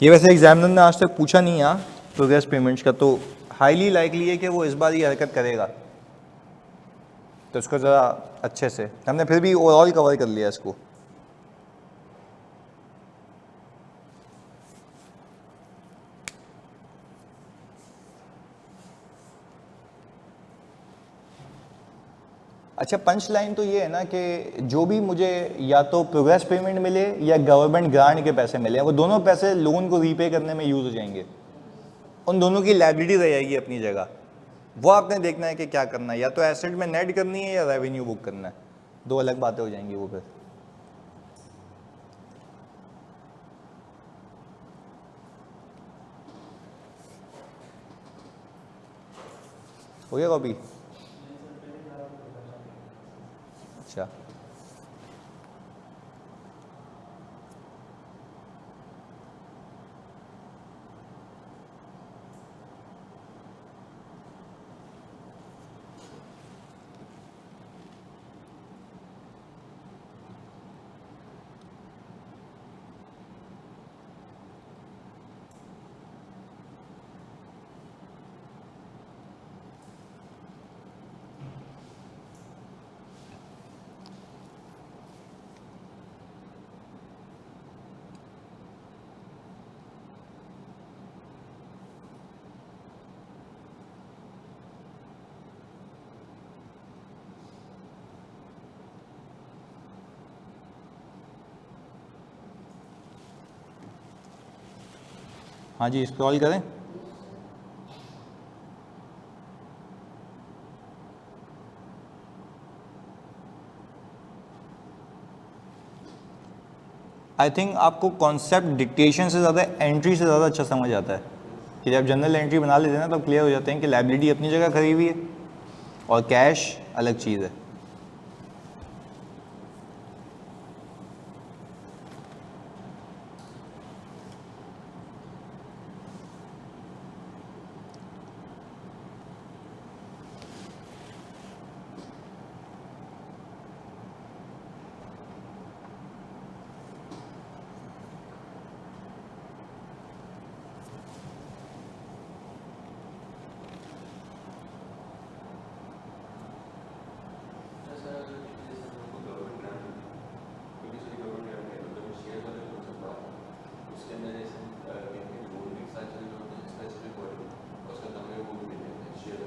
ये वैसे एग्जामिनर ने आज तक पूछा नहीं है प्रोग्रेस पेमेंट्स का, तो हाईली लाइकली है कि वो इस बार ये हरकत करेगा, तो इसको ज़रा अच्छे से, हमने फिर भी ओवरऑल कवर कर लिया इसको। अच्छा, पंच लाइन तो ये है ना कि जो भी मुझे या तो प्रोग्रेस पेमेंट मिले या गवर्नमेंट ग्रांट के पैसे मिले, वो दोनों पैसे लोन को रीपे करने में यूज़ हो जाएंगे, उन दोनों की लायबिलिटी रह जाएगी अपनी जगह। वो आपने देखना है कि क्या करना है, या तो एसेट में नेट करनी है या रेवेन्यू बुक करना है, दो अलग बातें हो जाएंगी वो। फिर हो गया कॉपी? अच्छा, हाँ जी, स्क्रॉल करें। आई थिंक आपको कॉन्सेप्ट डिक्टेशन से ज़्यादा एंट्री से ज़्यादा अच्छा समझ आता है कि जब जनरल एंट्री बना लेते हैं ना, तो क्लियर हो जाते हैं कि लायबिलिटी अपनी जगह खड़ी हुई है और कैश अलग चीज़ है।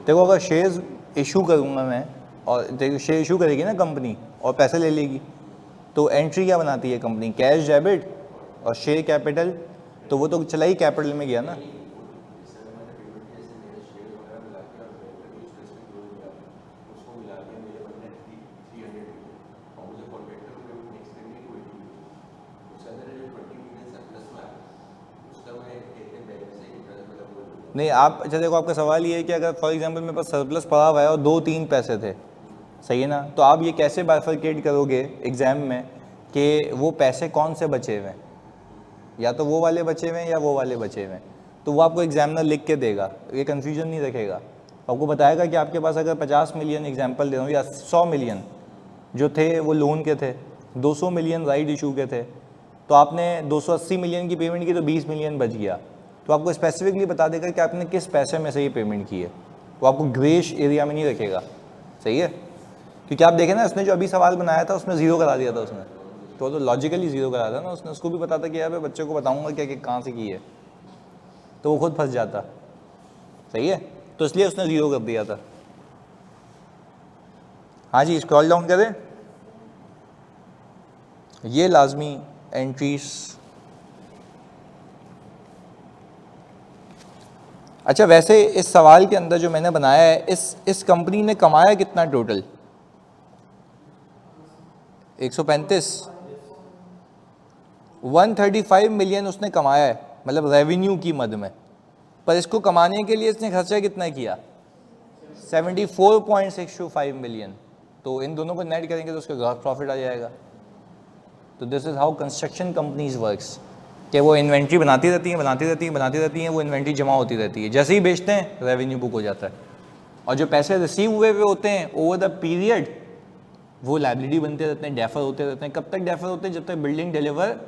देखो अगर शेयर्स इशू करूँगा मैं और देखो शेयर इशू करेगी ना कंपनी और पैसे ले लेगी, तो एंट्री क्या बनाती है कंपनी, कैश डेबिट और शेयर कैपिटल, तो वो तो चला ही कैपिटल में गया ना। नहीं आप अच्छा देखो, आपका सवाल ये है कि अगर फॉर एग्जांपल मेरे पास सरप्लस पड़ा हुआ है और 2-3 पैसे थे, सही है ना, तो आप ये कैसे बाइफरकेट करोगे एग्जाम में कि वो पैसे कौन से बचे हुए हैं, या तो वो वाले बचे हुए हैं या वो वाले बचे हुए हैं, तो वो आपको एग्जामिनर लिख के देगा, ये कन्फ्यूजन नहीं रखेगा। आपको बताएगा कि आपके पास अगर 50 मिलियन एग्जाम्पल दे रहा हूँ या 100 मिलियन जो थे वो लोन के थे, 200 मिलियन राइट इशू के थे, तो आपने 280 मिलियन की पेमेंट की तो 20 मिलियन बच गया, तो आपको स्पेसिफिकली बता देगा कि आपने किस पैसे में से ये पेमेंट की है, वो आपको ग्रेश एरिया में नहीं रखेगा, सही है। क्योंकि आप देखें ना, उसने जो अभी सवाल बनाया था उसमें ज़ीरो करा दिया था उसने, तो लॉजिकली ज़ीरो करा था ना उसने, उसको भी पता था कि यार बच्चे को बताऊंगा क्या कि कहाँ से की है, तो वो खुद फंस जाता, सही है, तो इसलिए उसने ज़ीरो कर दिया था। हाँ जी, स्क्रॉल डाउन करें, ये लाजमी एंट्रीज। अच्छा वैसे इस सवाल के अंदर जो मैंने बनाया है, इस कंपनी ने कमाया कितना टोटल, 135, 135 मिलियन उसने कमाया है, मतलब रेवेन्यू की मद में, पर इसको कमाने के लिए इसने खर्चा कितना किया, 74.625 मिलियन, तो इन दोनों को नेट करेंगे तो उसका ग्रॉस प्रॉफिट आ जाएगा। तो this is how construction companies works, कि वो इन्वेंट्री बनाती रहती हैं, वो इन्वेंट्री जमा होती रहती है, जैसे ही बेचते हैं रेवेन्यू बुक हो जाता है, और जो पैसे रिसीव हुए होते हैं ओवर द पीरियड वो लाइबिलिटी बनते रहते हैं, डेफर होते रहते हैं। कब तक डेफर होते हैं, जब तक बिल्डिंग डिलीवर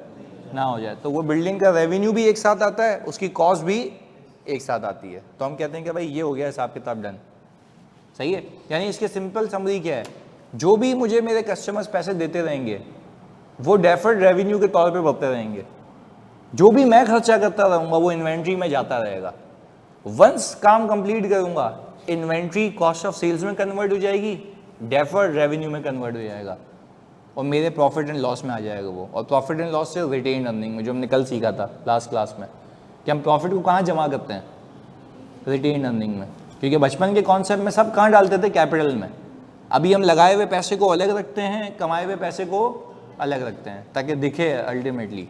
ना हो जाए, तो वो बिल्डिंग का रेवेन्यू भी एक साथ आता है, उसकी कॉस्ट भी एक साथ आती है, तो हम कहते हैं कि भाई ये हो गया हिसाब किताब डन, सही है। यानी इसके सिंपल समरी क्या है, जो भी मुझे मेरे कस्टमर्स पैसे देते रहेंगे वो डेफर्ड रेवेन्यू के तौर पे बढ़ते रहेंगे, जो भी मैं खर्चा करता रहूँगा वो इन्वेंट्री में जाता रहेगा। वंस काम कंप्लीट करूँगा, इन्वेंट्री कॉस्ट ऑफ सेल्स में कन्वर्ट हो जाएगी, डेफर्ड रेवेन्यू में कन्वर्ट हो जाएगा, और मेरे प्रॉफिट एंड लॉस में आ जाएगा वो, और प्रॉफिट एंड लॉस से रिटेन अर्निंग में, जो हमने कल सीखा था लास्ट क्लास में, कि हम प्रॉफिट को कहाँ जमा करते हैं, रिटेन अर्निंग में, क्योंकि बचपन के कॉन्सेप्ट में सब कहाँ डालते थे, कैपिटल में। अभी हम लगाए हुए पैसे को अलग रखते हैं, कमाए हुए पैसे को अलग रखते हैं, ताकि दिखे अल्टीमेटली।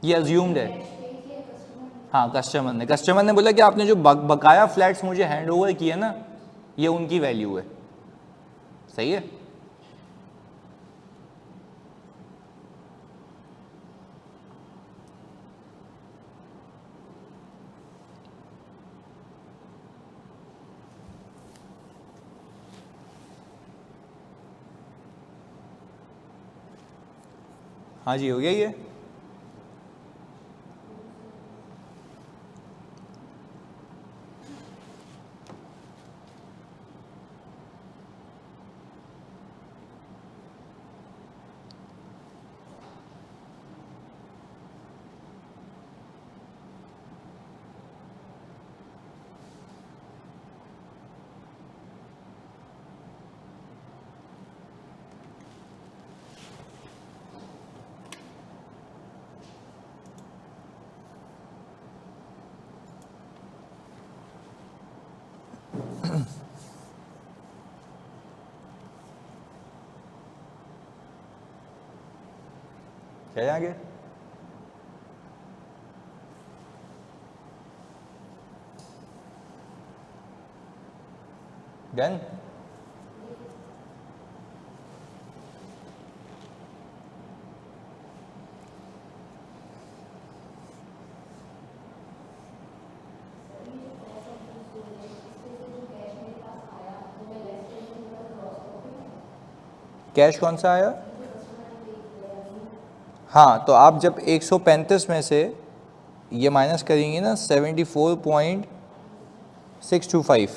ये अज्यूम्ड है, हाँ कस्टमर ने बोला कि आपने जो बकाया फ्लैट्स मुझे हैंड ओवर किए ना, ये उनकी वैल्यू है, सही है। हाँ जी, हो गया ये। क्या आगे डन। कैश कौन सा आया, हाँ, तो आप जब 135 में से ये माइनस करेंगे ना 74.625,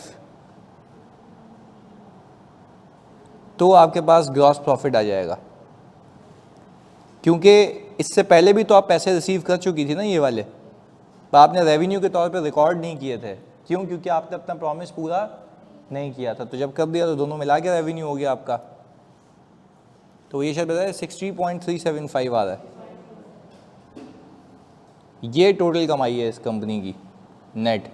तो आपके पास ग्रॉस प्रॉफिट आ जाएगा, क्योंकि इससे पहले भी तो आप पैसे रिसीव कर चुकी थी ना ये वाले, पर आपने रेवेन्यू के तौर पे रिकॉर्ड नहीं किए थे। क्यों? क्योंकि आपने अपना प्रॉमिस पूरा नहीं किया था। तो जब कर दिया तो दोनों मिला के रेवेन्यू हो गया आपका। तो ये शायद बताया 60.375 आ रहा है। ये टोटल कमाई है इस कंपनी की नेट।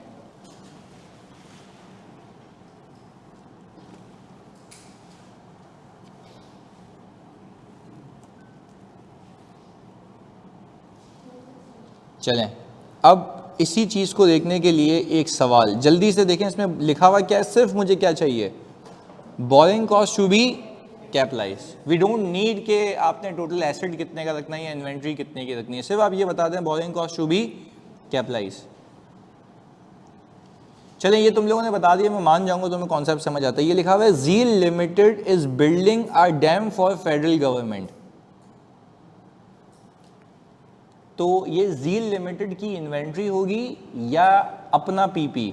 चलें, अब इसी चीज़ को देखने के लिए एक सवाल जल्दी से देखें। इसमें लिखा हुआ क्या है? सिर्फ मुझे क्या चाहिए? Borrowing cost to be capitalise. We don't need के आपने टोटल एसेट कितने का रखना है या इन्वेंट्री कितने की रखनी है, सिर्फ आप ये बता दें borrowing cost to be capitalise. चलें, ये तुम लोगों ने बता दिया, मैं मान जाऊंगा, तुम्हें कॉन्सेप्ट समझ आता है। ये लिखा हुआ है Zeal limited is building a dam for federal government. तो ये ज़ील लिमिटेड की इन्वेंट्री होगी या अपना PP?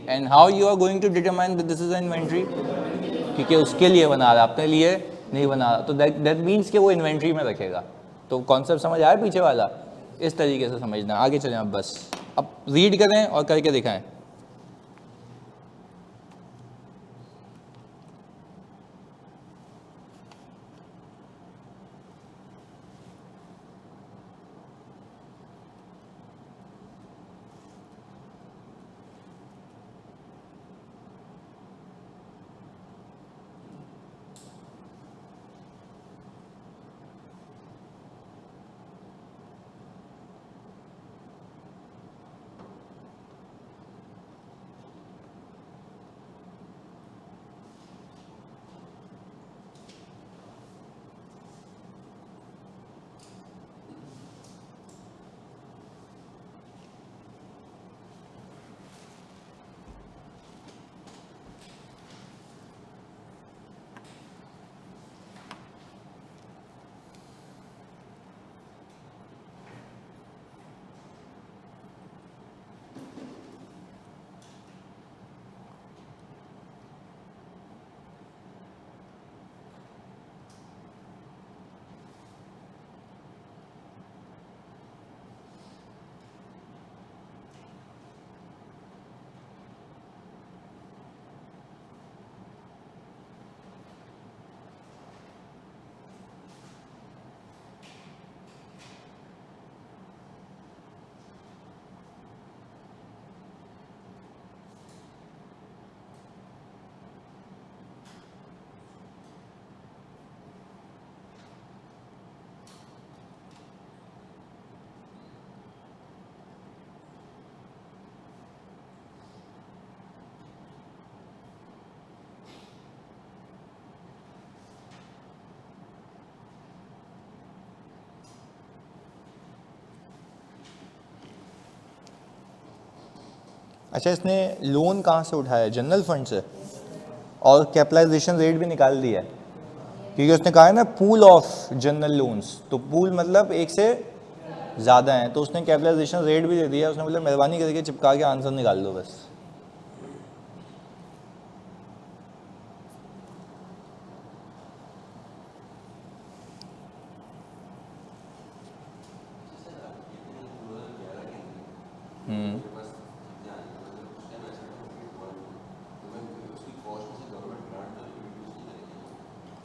And how you are going to determine that this is inventory? क्योंकि उसके लिए बना रहा, अपने लिए नहीं बना रहा, तो दैट मीन्स कि वो इन्वेंट्री में रखेगा। तो कॉन्सेप्ट समझ आया पीछे वाला? इस तरीके से समझना। आगे चलें अब, बस अब रीड करें और करके दिखाएं। अच्छा, इसने लोन कहाँ से उठाया? जनरल फंड से, और कैपिटलाइजेशन रेट भी निकाल दिया है, क्योंकि उसने कहा है ना पूल ऑफ जनरल लोन्स, तो पूल मतलब एक से ज़्यादा हैं, तो उसने कैपिटलाइजेशन रेट भी दे दिया। उसने बोला मेहरबानी करके चिपका के आंसर निकाल दो बस।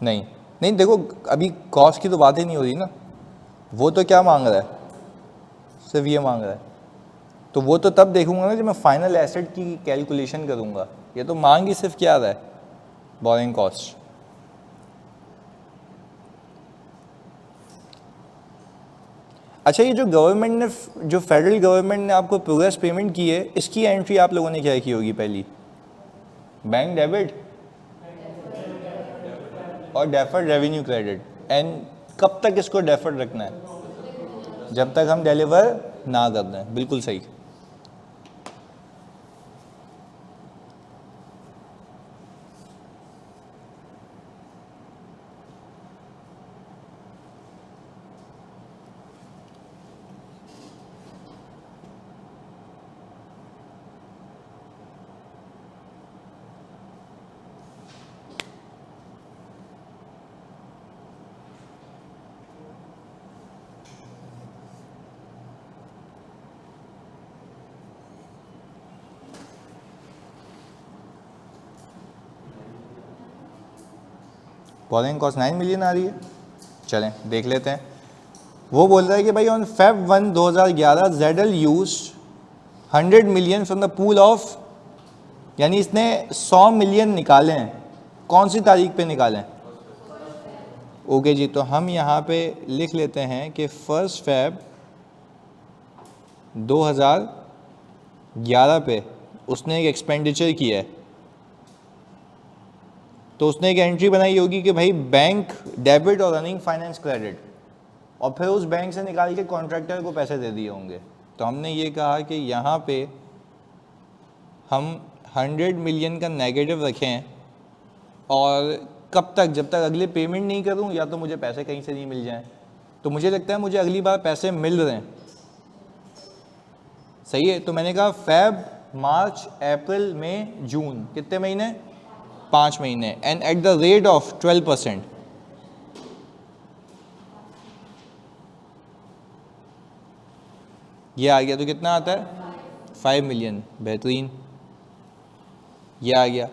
नहीं नहीं, देखो अभी कॉस्ट की तो बात ही नहीं हो रही ना। वो तो क्या मांग रहा है? सिर्फ ये मांग रहा है। तो वो तो तब देखूंगा ना जब मैं फाइनल एसेट की कैलकुलेशन करूंगा। ये तो मांग ही सिर्फ क्या रहा है? Borrowing cost. अच्छा, ये जो गवर्नमेंट ने, जो फेडरल गवर्नमेंट ने आपको प्रोग्रेस पेमेंट की है, इसकी एंट्री आप लोगों ने क्या की होगी? पहली बैंक डेबिट और डेफर्ड रेवेन्यू क्रेडिट। एंड कब तक इसको डेफर्ड रखना है? जब तक हम डिलीवर ना कर दें। बिल्कुल सही। बोरिंग कॉस्ट 9 मिलियन आ रही है, चलें देख लेते हैं। वो बोल रहा है कि भाई on Feb 1 2011 ZL use 100 million from the pool of, यानी इसने 100 मिलियन निकाले हैं, कौन सी तारीख पे निकाले हैं? ओके जी, तो हम यहाँ पे लिख लेते हैं कि 1 Feb 2011 पे उसने एक एक्सपेंडिचर किया है, तो उसने एक एंट्री बनाई होगी कि भाई बैंक डेबिट और रनिंग फाइनेंस क्रेडिट, और फिर उस बैंक से निकाल के कॉन्ट्रैक्टर को पैसे दे दिए होंगे। तो हमने ये कहा कि यहाँ पे हम 100 मिलियन का नेगेटिव रखें, और कब तक, जब तक अगले पेमेंट नहीं करूँ या तो मुझे पैसे कहीं से नहीं मिल जाएं। तो मुझे लगता है मुझे अगली बार पैसे मिल रहे हैं, सही है। तो मैंने कहा फेब, मार्च, अप्रैल, मई, जून, कितने महीने? 5 महीने, and at the rate of 12%। ये आ गया, तो कितना आता है? 5 मिलियन, बेहतरीन, ये आ गया।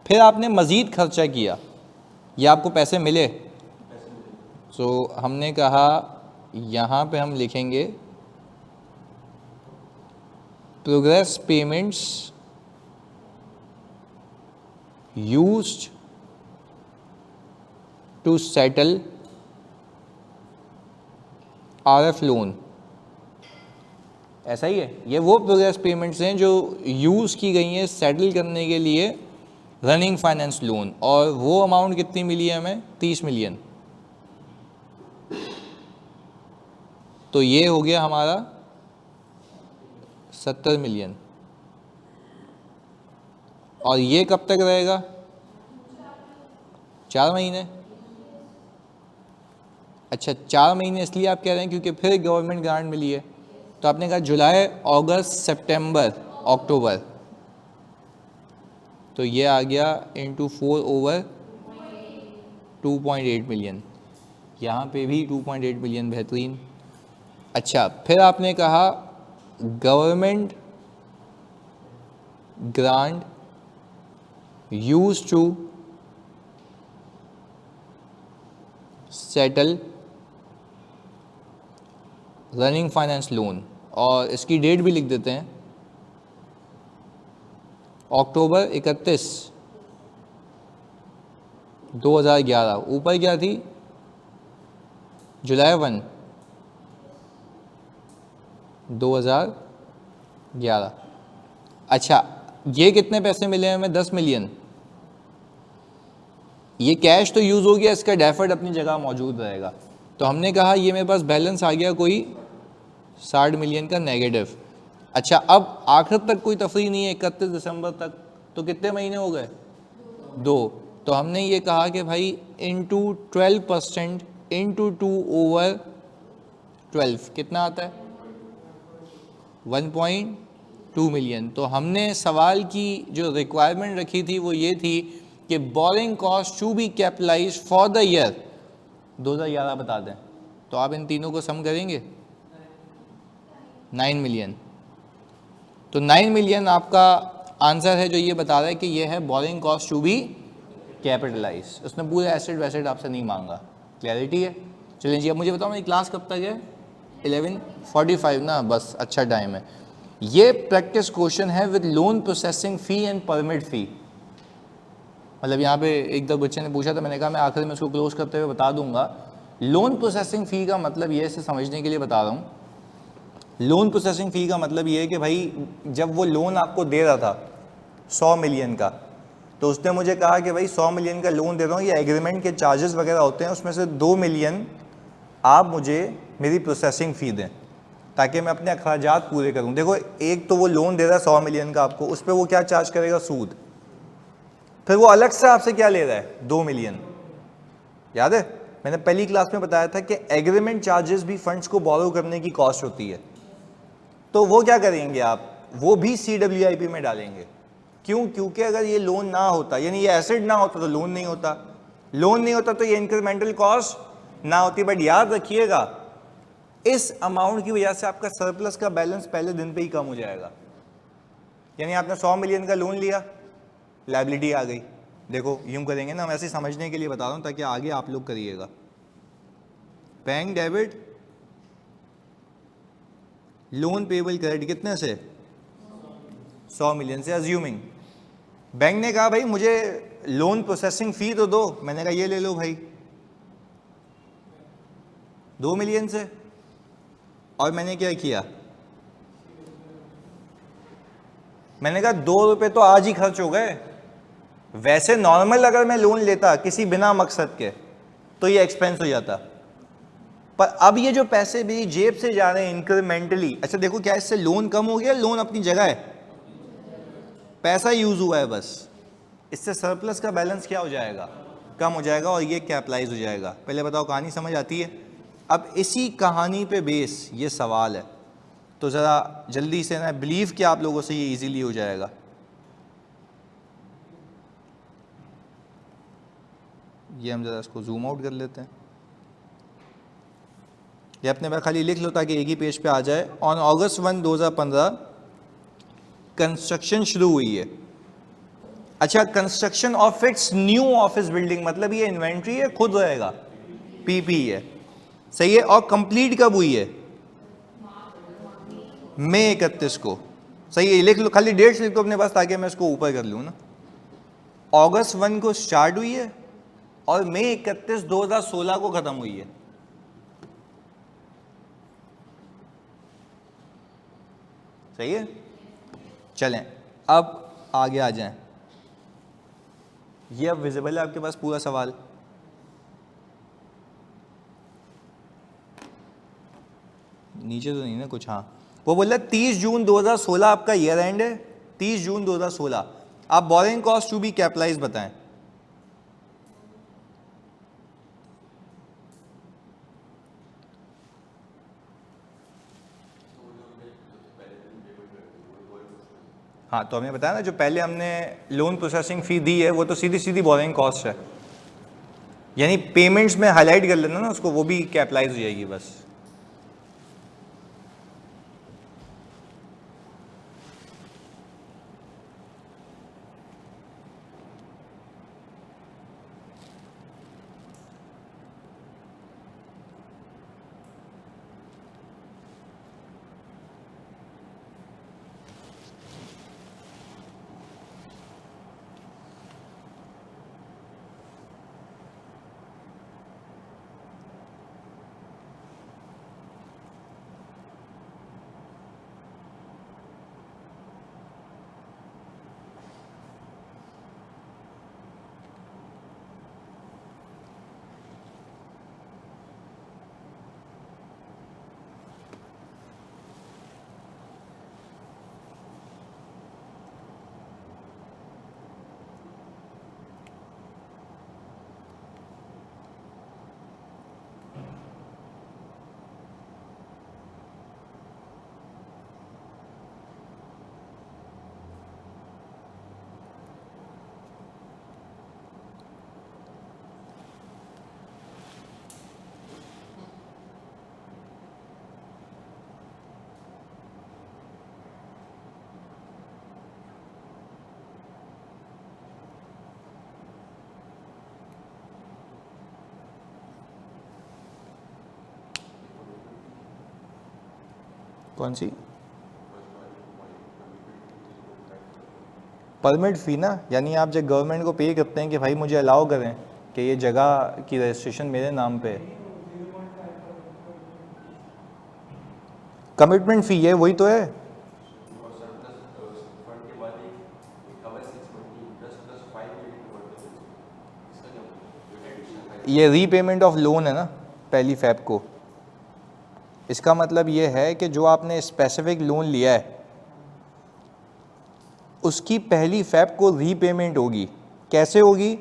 फिर आपने मज़ीद खर्चा किया, ये आपको पैसे मिले, तो हमने कहा यहाँ पे हम लिखेंगे progress payments used to settle RF loan. ऐसा ही है, ये वो प्रोग्रेस पेमेंट्स हैं जो यूज़ की गई हैं सेटल करने के लिए रनिंग फाइनेंस लोन, और वो अमाउंट कितनी मिली है हमें? 30 मिलियन। तो ये हो गया हमारा 70 मिलियन, और ये कब तक रहेगा? 4 महीने। अच्छा, 4 महीने इसलिए आप कह रहे हैं क्योंकि फिर गवर्नमेंट ग्रांट मिली है, तो आपने कहा जुलाई, अगस्त, सितंबर, अक्टूबर, तो ये आ गया इंटू 4/2.8 मिलियन, यहाँ पे भी 2.8 मिलियन, बेहतरीन। अच्छा, फिर आपने कहा government grant use to settle running finance loan, और इसकी डेट भी लिख देते हैं, अक्टूबर 31, 2011। ऊपर क्या थी? जुलाई 1, 2011। अच्छा, ये कितने पैसे मिले हमें? 10 मिलियन। ये कैश तो यूज़ हो गया, इसका डेफर्ड अपनी जगह मौजूद रहेगा। तो हमने कहा ये मेरे पास बैलेंस आ गया कोई 60 मिलियन का नेगेटिव। अच्छा, अब आखिर तक कोई तफरी नहीं है, 31 दिसंबर तक, तो कितने महीने हो गए? 2। तो हमने ये कहा कि भाई इंटू 12% इंटू 2/12 कितना आता है? 1.2 मिलियन। तो हमने सवाल की जो रिक्वायरमेंट रखी थी वो ये थी कि borrowing cost to be capitalise for the year 2011 बता दें। तो आप इन तीनों को सम करेंगे, 9 मिलियन। तो 9 मिलियन आपका आंसर है जो ये बता रहा है कि ये है borrowing cost to be capitalise. उसने पूरे एसेट वैसेट आपसे नहीं मांगा। क्लैरिटी है? चलिए जी, अब मुझे बताओ मेरी क्लास कब तक है? 11:45 ना, बस अच्छा टाइम है। ये प्रैक्टिस क्वेश्चन है with loan processing fee and permit fee. मतलब यहाँ पे एक दो बच्चे ने पूछा था, मैंने कहा मैं आखिर में उसको क्लोज करते हुए बता दूंगा। लोन प्रोसेसिंग फ़ी का मतलब ये, इसे समझने के लिए बता रहा हूँ। लोन प्रोसेसिंग फ़ी का मतलब ये है कि भाई जब वो लोन आपको दे रहा था 100 मिलियन का, तो उसने मुझे कहा कि भाई 100 मिलियन का लोन दे रहा हूँ, ये एग्रीमेंट के चार्जेस वगैरह होते हैं, उसमें से 2 मिलियन आप मुझे मेरी प्रोसेसिंग फ़ी दें ताकि मैं अपने अखराजात पूरे करूँ। देखो, एक तो वो लोन दे रहा है 100 मिलियन का आपको, उस पर वो क्या चार्ज करेगा? सूद। फिर वो अलग से आपसे क्या ले रहा है? 2 मिलियन। याद है मैंने पहली क्लास में बताया था कि एग्रीमेंट चार्जेस भी फंड्स को बोरो करने की कॉस्ट होती है। तो वो क्या करेंगे आप? वो भी CWIP में डालेंगे। क्यों? क्योंकि अगर ये लोन ना होता, यानी ये एसेट ना होता, तो लोन नहीं होता, लोन नहीं होता तो ये इंक्रीमेंटल कॉस्ट ना होती। बट याद रखिएगा, इस अमाउंट की वजह से आपका सरप्लस का बैलेंस पहले दिन पे ही कम हो जाएगा। यानी आपने 100 मिलियन का लोन लिया, लायबिलिटी आ गई, देखो यूं करेंगे ना, मैं ऐसे समझने के लिए बता रहा हूं ताकि आगे आप लोग करिएगा। Bank debit, loan payable credit कितने से? 100 मिलियन से। अज्यूमिंग बैंक ने कहा भाई मुझे लोन प्रोसेसिंग फी तो दो, मैंने कहा ये ले लो भाई 2 मिलियन से, और मैंने क्या किया, मैंने कहा 2 रुपए तो आज ही खर्च हो गए। वैसे नॉर्मल अगर मैं लोन लेता किसी बिना मकसद के तो ये एक्सपेंस हो जाता, पर अब ये जो पैसे भी जेब से जा रहे हैं इंक्रीमेंटली, अच्छा देखो क्या इससे लोन कम हो गया, लोन अपनी जगह है, पैसा यूज हुआ है बस, इससे सरप्लस का बैलेंस क्या हो जाएगा, कम हो जाएगा, और ये कैपिटलाइज हो जाएगा। पहले बताओ कहानी समझ आती है? अब इसी कहानी पे बेस ये सवाल है, तो ज़रा जल्दी से ना, बिलीव कि आप लोगों से ये इजीली हो जाएगा। ये हम ज़रा इसको जूम आउट कर लेते हैं, ये अपने पर खाली लिख लो ताकि एक ही पेज पे आ जाए। ऑन अगस्त 1, 2015 कंस्ट्रक्शन शुरू हुई है। अच्छा, construction of its new office building, मतलब ये इन्वेंट्री है, खुद रहेगा, पीपी है, सही है। और कंप्लीट कब हुई है? मई 31 को, सही है। लिख लो, खाली डेट्स लिख दो अपने पास ताकि मैं इसको ऊपर कर लूँ ना। अगस्त 1 को स्टार्ट हुई है और मई 31, 2016 को खत्म हुई है। सही है। चलें अब आगे आ जाएं। ये अब विजिबल है आपके पास पूरा सवाल? नीचे तो नहीं ना कुछ? हाँ, वो बोला 30 जून 2016 आपका ईयर एंड है, 30 जून 2016। आप borrowing cost to be capitalise बताएं। हाँ, तो हमने बताया ना, जो पहले हमने लोन प्रोसेसिंग फ़ी दी है वो तो सीधी सीधी बोरिंग कॉस्ट है, यानी पेमेंट्स में हाईलाइट कर लेना ना उसको, वो भी कैपिटलाइज हो जाएगी बस। कौन सी? परमिट फ़ी ना, यानी आप जब गवर्नमेंट को पे करते हैं कि भाई मुझे अलाउ करें कि ये जगह की रजिस्ट्रेशन मेरे नाम पे, कमिटमेंट फ़ी है, वही तो है। ये रीपेमेंट ऑफ लोन है ना, पहली फ़ैब को। इसका मतलब ये है कि जो आपने स्पेसिफिक लोन लिया है उसकी पहली फ़ैब को रीपेमेंट होगी। कैसे होगी?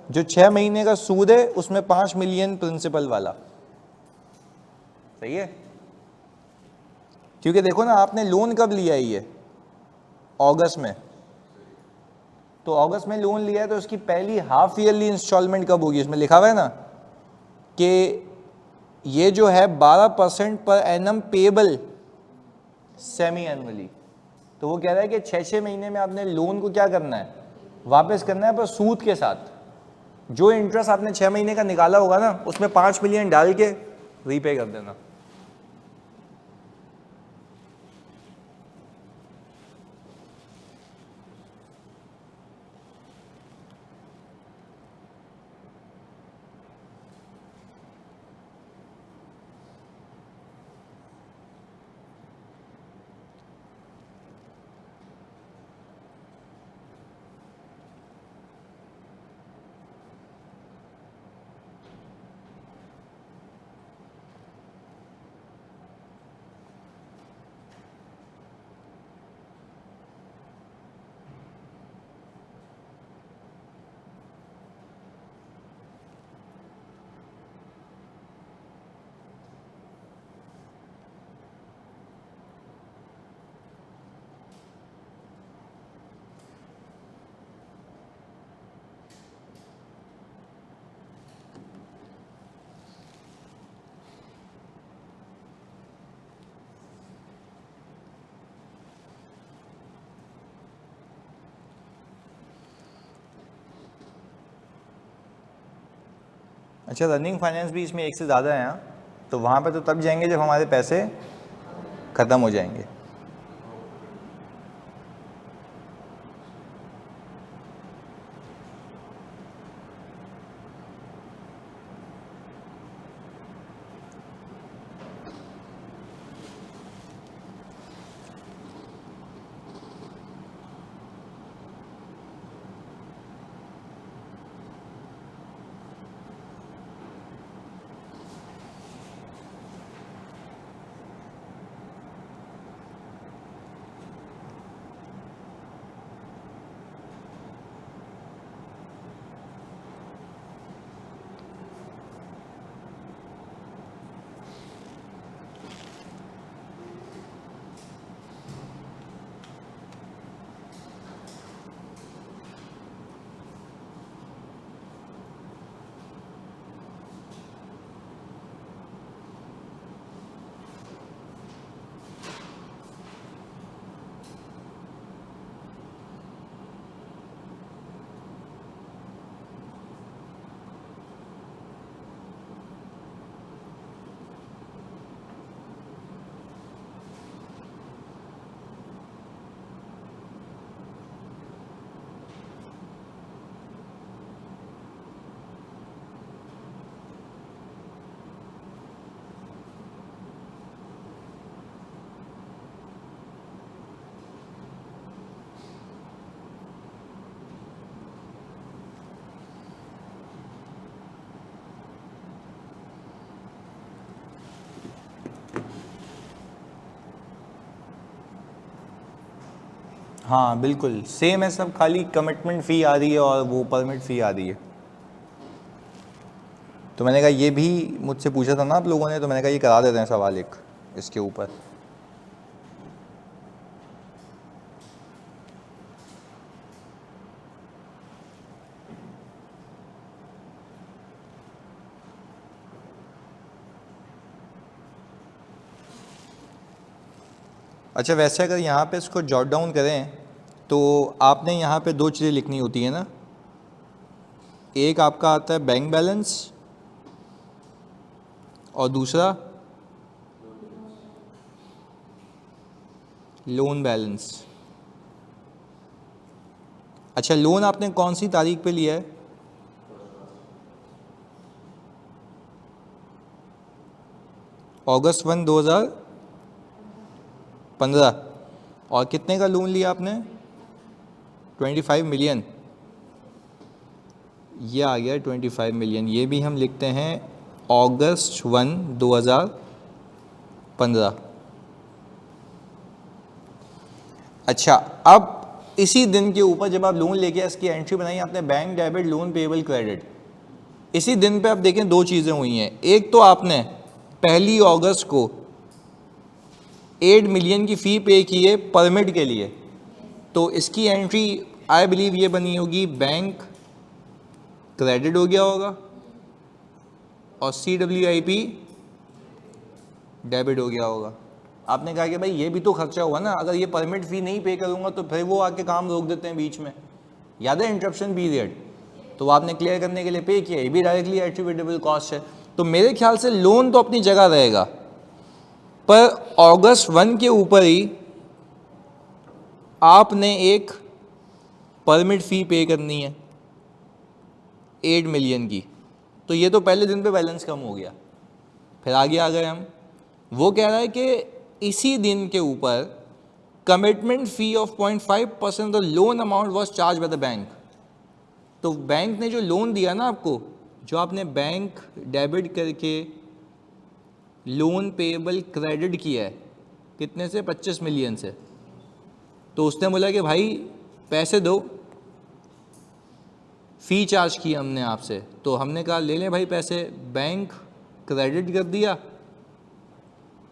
जो 6 महीने का सूद है उसमें 5 मिलियन प्रिंसिपल वाला, सही है। क्योंकि देखो ना, आपने लोन कब लिया है? ये अगस्त में, तो अगस्त में लोन लिया है तो उसकी पहली हाफ ईयरली इंस्टॉलमेंट कब होगी? उसमें लिखा हुआ है ना कि ये जो है 12% per annum payable semi annually. तो वो कह रहा है कि 6-6 महीने में आपने लोन को क्या करना है? वापस करना है पर सूद के साथ। जो इंटरेस्ट आपने 6 महीने का निकाला होगा ना, उसमें 5 मिलियन डाल के रीपे कर देना। अच्छा, रनिंग फाइनेंस भी इसमें एक से ज़्यादा है। हाँ, तो वहाँ पे तो तब जाएंगे जब हमारे पैसे ख़त्म हो जाएंगे। हाँ बिल्कुल सेम है सब, खाली कमिटमेंट फ़ी आ रही है और वो परमिट फ़ी आ रही है। तो मैंने कहा ये भी मुझसे पूछा था ना आप लोगों ने, तो मैंने कहा ये करा देते हैं सवाल एक इसके ऊपर। अच्छा, वैसे अगर यहाँ पे इसको जॉट डाउन करें तो आपने यहाँ पे दो चीज़ें लिखनी होती है ना। एक आपका आता है बैंक बैलेंस और दूसरा लोन बैलेंस। अच्छा, लोन आपने कौन सी तारीख पे लिया है? अगस्त 1, 2015। और कितने का लोन लिया आपने? 25 मिलियन। ये आ गया 25 मिलियन। ये भी हम लिखते हैं अगस्त 1, 2015। अच्छा, अब इसी दिन के ऊपर जब आप लोन लेके इसकी एंट्री बनाई आपने, bank debit loan payable credit, इसी दिन पे आप देखें दो चीज़ें हुई हैं। एक तो आपने 1 अगस्त को 8 मिलियन की फ़ी पे की है परमिट के लिए, तो इसकी एंट्री आई बिलीव ये बनी होगी बैंक क्रेडिट हो गया होगा और CWIP डेबिट हो गया होगा। आपने कहा कि भाई ये भी तो खर्चा हुआ ना, अगर ये परमिट फ़ी नहीं पे करूँगा तो फिर वो आके काम रोक देते हैं बीच में, याद है इंटरप्शन पीरियड, तो वो आपने क्लियर करने के लिए पे किया, ये भी डायरेक्टली एट्रीब्यूटेबल कॉस्ट है। तो मेरे ख्याल से लोन तो अपनी जगह रहेगा, पर अगस्त 1 के ऊपर ही आपने एक परमिट फ़ी पे करनी है 8 मिलियन की, तो ये तो पहले दिन पे बैलेंस कम हो गया। फिर आगे आ गए हम, वो कह रहा है कि इसी दिन के ऊपर commitment fee of 0.5% the loan amount was charge by the bank. तो बैंक ने जो लोन दिया ना आपको, जो आपने बैंक डेबिट करके लोन पेएबल क्रेडिट किया है, कितने से, 25 मिलियन से, तो उसने बोला कि भाई पैसे दो, फ़ी चार्ज की हमने आपसे, तो हमने कहा ले लें भाई पैसे, बैंक क्रेडिट कर दिया,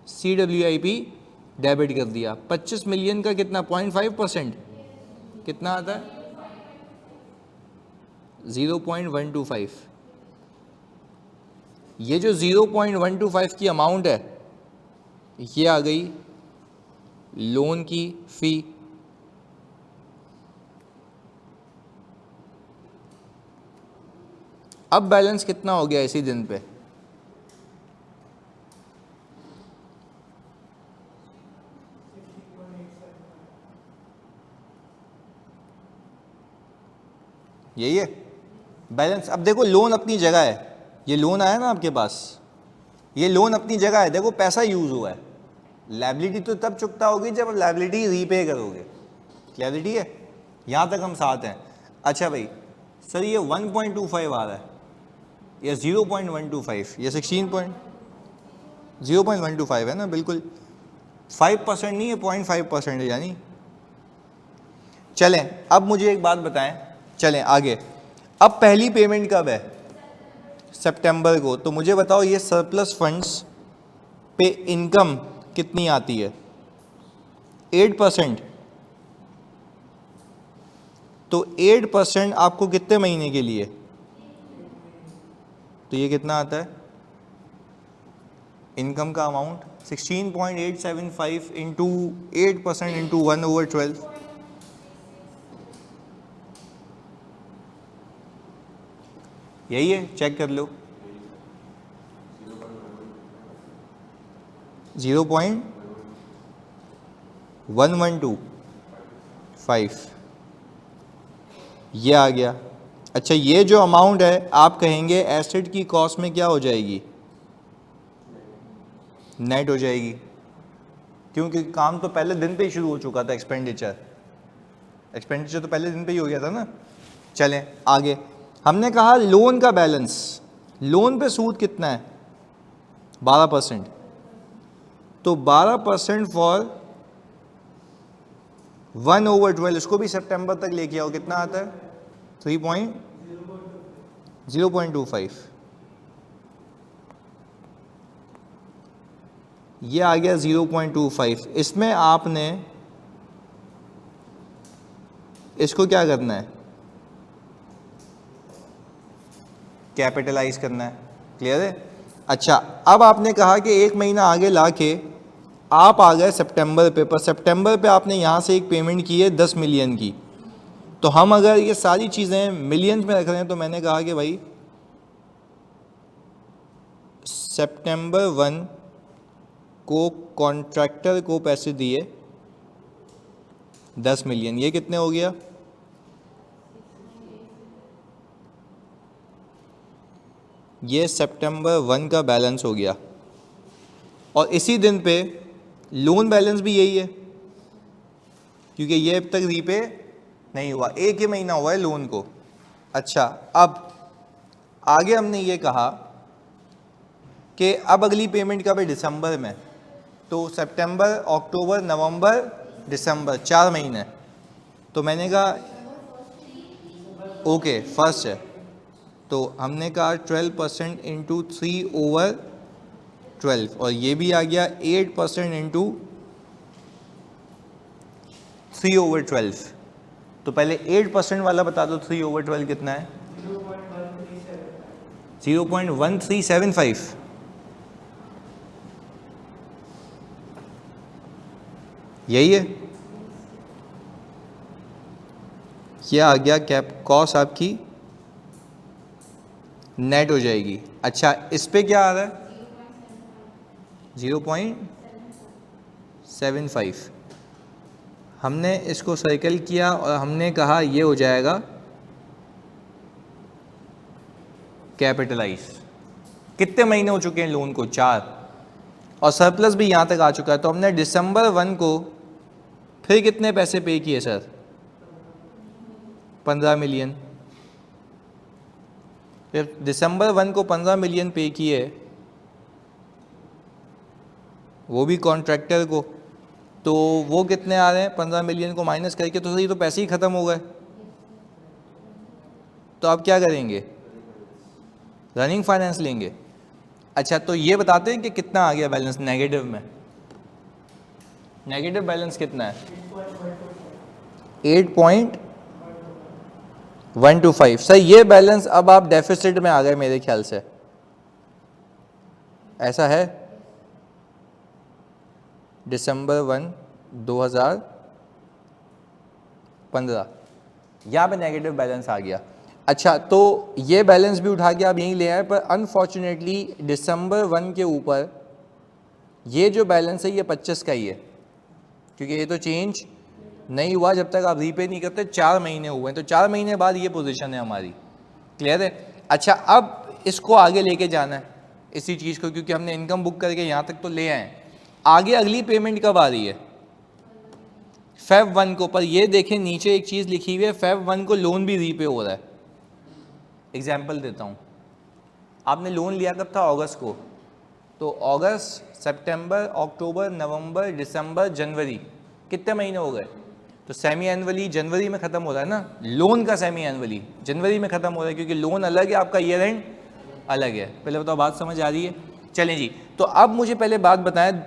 CWIP डेबिट कर दिया। 25 मिलियन का कितना, 0.5%, कितना आता है, 0.125। ये जो 0.125 की अमाउंट है, ये आ गई लोन की फ़ी। अब बैलेंस कितना हो गया इसी दिन पे, यही है बैलेंस। अब देखो लोन अपनी जगह है, ये लोन आया ना आपके पास, ये लोन अपनी जगह है, देखो पैसा यूज हुआ है। लायबिलिटी तो तब चुकता होगी जब लायबिलिटी रीपे करोगे, क्लैरिटी है, यहाँ तक हम साथ हैं। अच्छा भाई सर ये 1.25 आ रहा है या 0.125, ये 0.125 है ना, बिल्कुल 5% नहीं है, 0.5% है यानी। चलें अब मुझे एक बात बताएं, चलें आगे। अब पहली पेमेंट कब है, सितंबर को, तो मुझे बताओ ये सरप्लस फंड्स पे इनकम कितनी आती है, 8%। तो 8% आपको कितने महीने के लिए, तो ये कितना आता है इनकम का अमाउंट, 16.875 इंटू 8% इंटू 1/12, यही है, चेक कर लो। 0.1125 ये आ गया। अच्छा ये जो अमाउंट है आप कहेंगे एसेट की कॉस्ट में क्या हो जाएगी, नेट हो जाएगी, क्योंकि काम तो पहले दिन पे ही शुरू हो चुका था, एक्सपेंडिचर तो पहले दिन पे ही हो गया था ना। चलें आगे, हमने कहा लोन का बैलेंस, लोन पे सूद कितना है, 12%। तो 12% फॉर 1/12, इसको भी सितंबर तक लेके आओ, कितना आता है 0.25, ये आ गया 0.25। इसमें आपने इसको क्या करना है, कैपिटलाइज करना है, क्लियर है। अच्छा अब आपने कहा कि एक महीना आगे लाके आप आ गए सितंबर पे, पर सितंबर पे आपने यहाँ से एक पेमेंट की है 10 मिलियन की। तो हम अगर ये सारी चीज़ें मिलियंस में रख रहे हैं, तो मैंने कहा कि भाई सितंबर 1 को कॉन्ट्रैक्टर को पैसे दिए 10 मिलियन, ये कितने हो गया, ये सितंबर 1 का बैलेंस हो गया। और इसी दिन पे लोन बैलेंस भी यही है, क्योंकि ये अब तक रीपे नहीं हुआ, एक ही महीना हुआ है लोन को। अच्छा अब आगे हमने ये कहा कि अब अगली पेमेंट कब है, दिसंबर में। तो सितंबर, अक्टूबर, नवंबर, दिसंबर, 4 महीने। तो मैंने कहा ओके फर्स्ट है, तो हमने कहा 12% इंटू 3/12, और ये भी आ गया 8% इंटू 3/12। तो पहले 8% वाला बता दो, 3/12 कितना है, 0.1375। यही है, ये आ गया कैप कॉस्ट आपकी नेट हो जाएगी। अच्छा इस पे क्या आ रहा है? 0.75। हमने इसको सर्कल किया और हमने कहा ये हो जाएगा कैपिटलाइज। कितने महीने हो चुके हैं लोन को? 4, और सरप्लस भी यहाँ तक आ चुका है। तो हमने दिसंबर 1 को फिर कितने पैसे पे किए सर? 15 मिलियन। फिर दिसंबर 1 को 15 मिलियन पे किए, वो भी कॉन्ट्रैक्टर को, तो वो कितने आ रहे हैं? 15 मिलियन को माइनस करके तो सही, तो पैसे ही ख़त्म हो गए। तो आप क्या करेंगे? रनिंग फाइनेंस लेंगे। अच्छा तो ये बताते हैं कि कितना आ गया बैलेंस नेगेटिव में? नेगेटिव बैलेंस कितना है? 8.125। सर ये बैलेंस अब आप डेफिसिट में आ गए मेरे ख्याल से, ऐसा है? दिसंबर 1 2015 यहाँ पे नेगेटिव बैलेंस आ गया। अच्छा तो ये बैलेंस भी उठा के आप यहीं ले आए, पर अनफॉर्चुनेटली दिसंबर 1 के ऊपर ये जो बैलेंस है ये 25 का ही है, क्योंकि ये तो चेंज नहीं हुआ जब तक आप रीपे नहीं करते। 4 महीने हुए हैं, तो 4 महीने बाद ये पोजीशन है हमारी। क्लियर है? अच्छा अब इसको आगे लेके जाना है इसी चीज़ को, क्योंकि हमने इनकम बुक करके यहाँ तक तो ले आए। आगे अगली पेमेंट कब आ रही है? Feb 1 को। पर ये देखें नीचे एक चीज़ लिखी हुई है, Feb 1 को लोन भी रीपे हो रहा है। एग्जाम्पल देता हूँ, आपने लोन लिया कब था? अगस्त को। तो अगस्त, सितंबर, अक्टूबर, नवंबर, दिसंबर, जनवरी, कितने महीने हो गए? तो सेमी एनुअली जनवरी में ख़त्म हो रहा है ना, लोन का सेमी एनुअली जनवरी में ख़त्म हो रहा है, क्योंकि लोन अलग है, आपका ईयर एंड अलग है। पहले बताओ बात समझ आ रही है? चलें जी, तो अब मुझे पहले बात बताएं,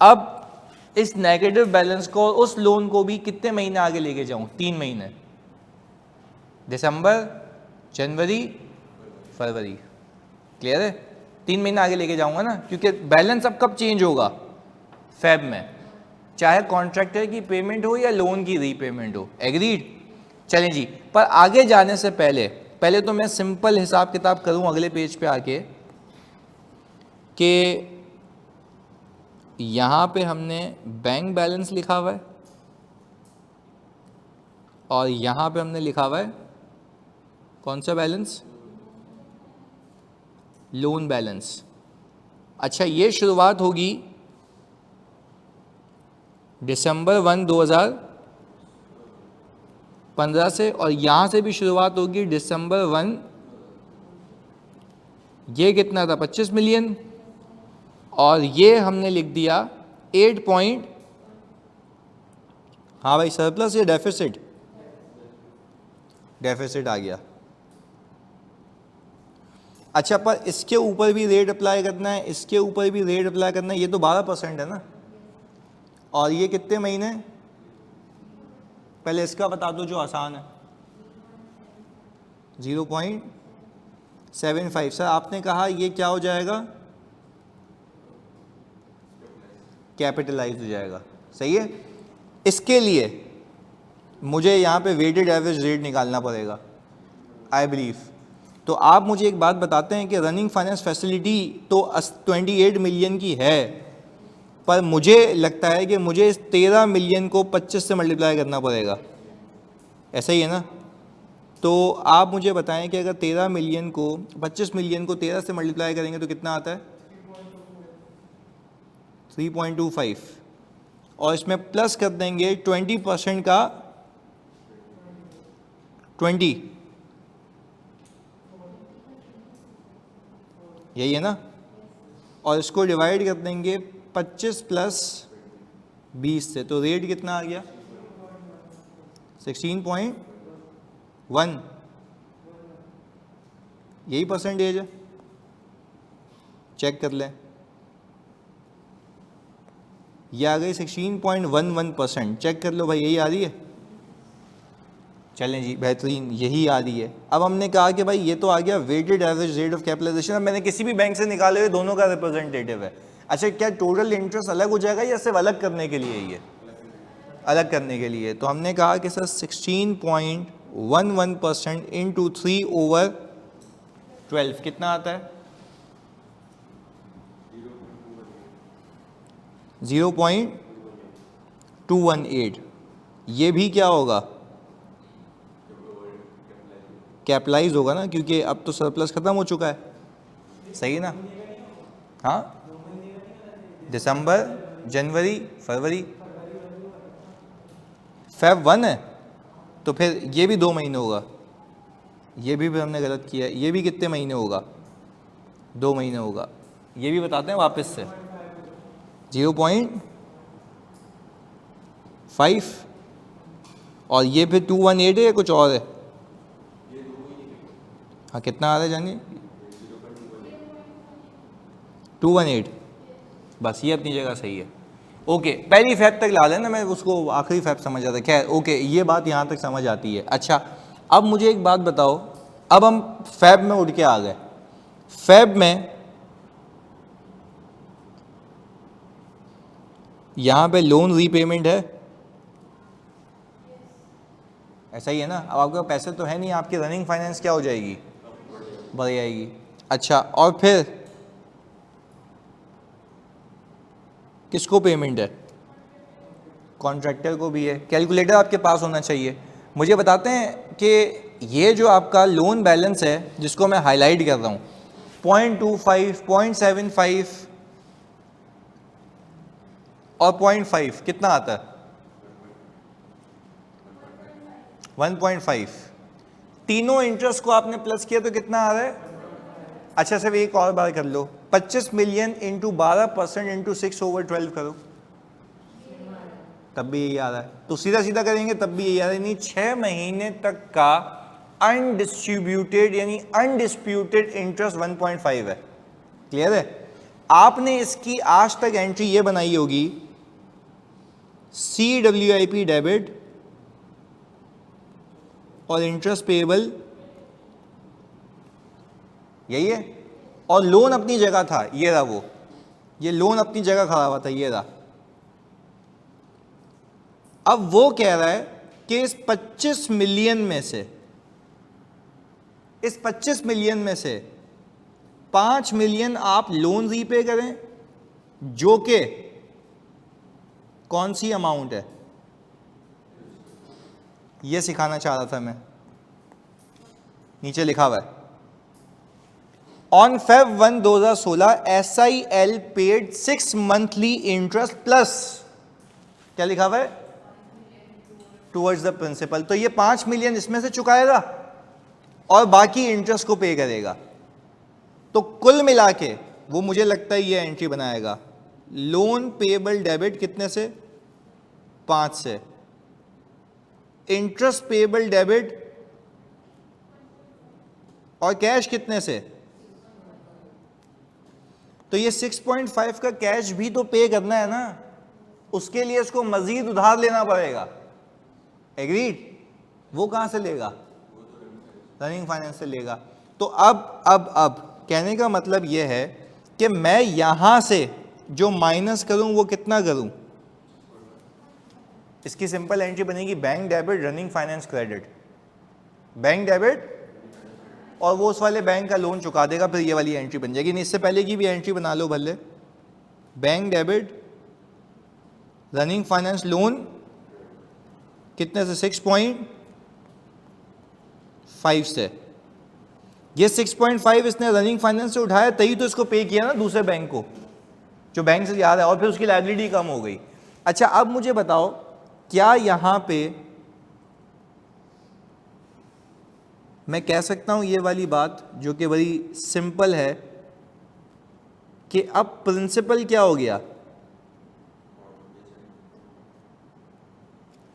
अब इस नेगेटिव बैलेंस को, उस लोन को भी कितने महीने आगे लेके जाऊं? 3 महीने, दिसंबर, जनवरी, फरवरी। क्लियर है? 3 महीने आगे लेके जाऊंगा ना, क्योंकि बैलेंस अब कब चेंज होगा? फेब में, चाहे कॉन्ट्रैक्टर की पेमेंट हो या लोन की रीपेमेंट हो। एग्रीड? चलें जी, पर आगे जाने से पहले तो मैं सिंपल हिसाब किताब करूं अगले पेज पे आके, कि यहाँ पे हमने बैंक बैलेंस लिखा हुआ है और यहाँ पे हमने लिखा हुआ है कौन सा बैलेंस? Loan balance. अच्छा ये शुरुआत होगी दिसंबर 1 2015 से, और यहाँ से भी शुरुआत होगी दिसंबर 1। ये कितना था? 25 मिलियन, और ये हमने लिख दिया 8 पॉइंट, हाँ भाई सरप्लस या डेफिसिट? डेफिसिट आ गया। अच्छा पर इसके ऊपर भी रेट अप्लाई करना है, इसके ऊपर भी रेट अप्लाई करना है, ये तो 12% है ना, और ये कितने महीने? पहले इसका बता दो जो आसान है। 0.75। सर आपने कहा ये क्या हो जाएगा? कैपिटलाइज हो जाएगा। सही है? इसके लिए मुझे यहाँ पे वेटेड एवरेज रेट निकालना पड़ेगा आई बिलीव। तो आप मुझे एक बात बताते हैं कि रनिंग फाइनेंस फैसिलिटी तो 28 मिलियन की है, पर मुझे लगता है कि मुझे इस 13 मिलियन को 25 से मल्टीप्लाई करना पड़ेगा। ऐसा ही है ना? तो आप मुझे बताएं कि अगर 13 मिलियन को 25 मिलियन को 13 से मल्टीप्लाई करेंगे तो कितना आता है? 3.25, और इसमें प्लस कर देंगे 20% का 20, यही है ना, और इसको डिवाइड कर देंगे 25 प्लस 20 से, तो रेट कितना आ गया? 16.1, यही परसेंटेज है, चेक कर लें, ये आ गई 16.11%। चेक कर लो भाई, यही आ रही है? चलें जी बेहतरीन, यही आ रही है। अब हमने कहा कि भाई ये तो आ गया weighted average rate of capitalisation, अब मैंने किसी भी बैंक से निकाले हुए दोनों का रिप्रेजेंटेटिव है। अच्छा क्या टोटल इंटरेस्ट अलग हो जाएगा या सिर्फ अलग करने के लिए? ये अलग करने के लिए। तो हमने कहा कि सर 16.11 11% इंटू 3/12 कितना आता है? 0.218। ये भी क्या होगा? कैपिटलाइज होगा ना, क्योंकि अब तो सरप्लस खत्म हो चुका है, सही है ना? हाँ, दिसंबर, जनवरी, फरवरी, फेब 1 है, तो फिर ये भी 2 महीने होगा। ये भी हमने गलत किया है। ये भी कितने महीने होगा? 2 महीने होगा। ये भी बताते हैं वापस से, 0.5, और ये फिर 218 है या कुछ और है? हाँ, कितना आ रहा है जानिए? 218। बस ये अपनी जगह सही है। ओके, पहली फैब तक ला लेना, मैं उसको आखिरी फैब समझ आता। खैर ओके, ये बात यहाँ तक समझ आती है। अच्छा, अब मुझे एक बात बताओ, अब हम फैब में उठ के आ गए। फैब में यहाँ पे लोन रीपेमेंट है, ऐसा ही है ना? अब आपके पैसे तो है नहीं, आपकी रनिंग फाइनेंस क्या हो जाएगी? बढ़ जाएगी। अच्छा, और फिर किसको पेमेंट है? कॉन्ट्रैक्टर को भी है। कैलकुलेटर आपके पास होना चाहिए। मुझे बताते हैं कि ये जो आपका लोन बैलेंस है, जिसको मैं हाईलाइट कर रहा हूँ, 0.25, 0.75 और 0.5 कितना आता है? 1.5। तीनों इंटरेस्ट को आपने प्लस किया तो कितना आ रहा है? अच्छा, सिर्फ एक और बार कर लो, 25 मिलियन इंटू 12% इंटू 6/12 करो, तब भी यही आ रहा है। तो सीधा सीधा करेंगे तब भी यही आ रहा है। यानी 6 महीने तक का अनडिस्ट्रीब्यूटेड यानी अनडिस्प्यूटेड इंटरेस्ट 1.5 है। क्लियर है? आपने इसकी आज तक एंट्री ये बनाई होगी, CWIP डेबिट और इंटरेस्ट पेएबल, यही है। और लोन अपनी जगह था, ये रहा वो, ये लोन अपनी जगह खड़ा हुआ था, ये रहा। अब वो कह रहा है कि इस 25 मिलियन में से, इस 25 मिलियन में से 5 मिलियन आप लोन रीपे करें, जो कि कौन सी अमाउंट है, ये सिखाना चाह रहा था मैं। नीचे लिखा हुआ है, on Feb 1, 2016 SIL paid 6 monthly interest plus, क्या लिखा हुआ है? Towards the principal. तो ये 5 मिलियन इसमें से चुकाएगा और बाकी इंटरेस्ट को पे करेगा। तो कुल मिला के वो, मुझे लगता है ये एंट्री बनाएगा, लोन पेएबल डेबिट कितने से? 5 से, इंटरेस्ट पेएबल डेबिट और कैश कितने से? तो ये 6.5 का कैश भी तो पे करना है ना, उसके लिए इसको मजीद उधार लेना पड़ेगा। एग्रीड? वो कहां से लेगा? रनिंग फाइनेंस से लेगा। तो अब कहने का मतलब यह है कि मैं यहां से जो माइनस करूं वो कितना करूं? इसकी सिंपल एंट्री बनेगी bank debit running finance credit, bank debit, और वो उस वाले बैंक का लोन चुका देगा, फिर ये वाली एंट्री बन जाएगी। नहीं, इससे पहले की भी एंट्री बना लो भले, bank debit running finance loan कितने से? 6.5 से। ये 6.5 इसने रनिंग फाइनेंस से उठाया, तभी तो इसको पे किया ना दूसरे बैंक को, जो बैंक से ज्यादा है, और फिर उसकी लायबिलिटी कम हो गई। अच्छा, अब मुझे बताओ, क्या यहां पे मैं कह सकता हूं ये वाली बात जो कि बड़ी सिंपल है कि अब प्रिंसिपल क्या हो गया?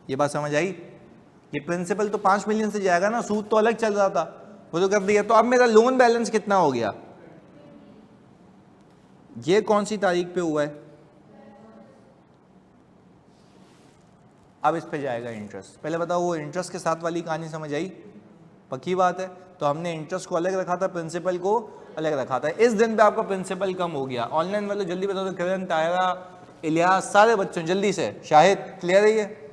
ये बात समझ आई? ये प्रिंसिपल तो 5 मिलियन से जाएगा ना, सूद तो अलग चल रहा था, वो तो कर दिया। तो अब मेरा लोन बैलेंस कितना हो गया? ये कौन सी तारीख पे हुआ है? अब इस पे जाएगा इंटरेस्ट। पहले बताओ, वो इंटरेस्ट के साथ वाली कहानी समझ आई? पक्की बात है। तो हमने इंटरेस्ट को अलग रखा था, प्रिंसिपल को अलग रखा था। इस दिन पे आपका प्रिंसिपल कम हो गया। ऑनलाइन वाले जल्दी बताओ, तो किरण, तायरा, इलियास, सारे बच्चों जल्दी से। शाहिद, क्लियर है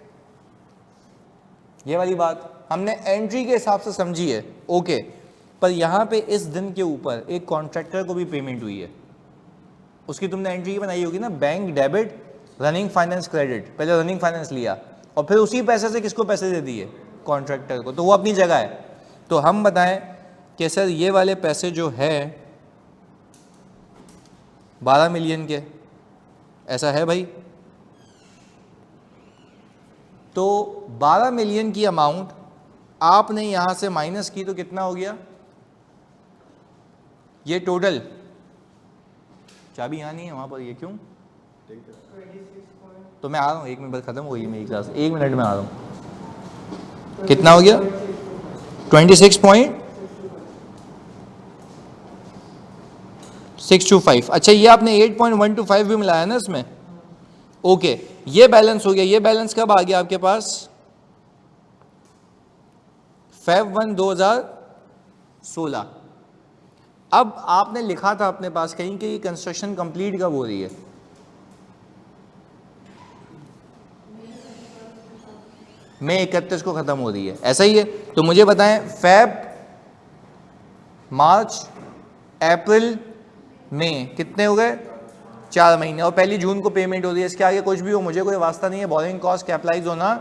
ये वाली बात? हमने एंट्री के हिसाब से समझी है, ओके। पर यहाँ पे इस दिन के ऊपर एक कॉन्ट्रैक्टर को भी पेमेंट हुई है, उसकी तुमने एंट्री बनाई होगी ना, bank debit running finance credit, पहले रनिंग फाइनेंस लिया और फिर उसी पैसे से किसको पैसे दे दिए, कॉन्ट्रैक्टर को, तो वो अपनी जगह है। तो हम बताएं कि सर ये वाले पैसे जो है 12 मिलियन के, ऐसा है भाई, तो 12 मिलियन की अमाउंट आपने यहां से माइनस की तो कितना हो गया, ये टोटल, चाबी यहाँ नहीं है वहां पर, ये क्यों, तो मैं आ रहा हूँ, 1 मिनट बाद खत्म हो गई मेरी क्लास, 1 मिनट में आ रहा हूँ। कितना हो गया, 26.625। अच्छा ये आपने 8.125 भी मिलाया ना इसमें, ओके। ये बैलेंस हो गया, ये बैलेंस कब आ गया आपके पास, Feb 1 2016। अब आपने लिखा था अपने पास कहीं कि ये कंस्ट्रक्शन कंप्लीट कब हो रही है, मई 31 को खत्म हो रही है, ऐसा ही है। तो मुझे बताएं फेब, मार्च, अप्रैल, मई, कितने हो गए, 4 महीने, और 1 जून को पेमेंट हो रही है। इसके आगे कुछ भी हो मुझे कोई वास्ता नहीं है, बोरिंग कॉस्ट कैपिटलाइज होना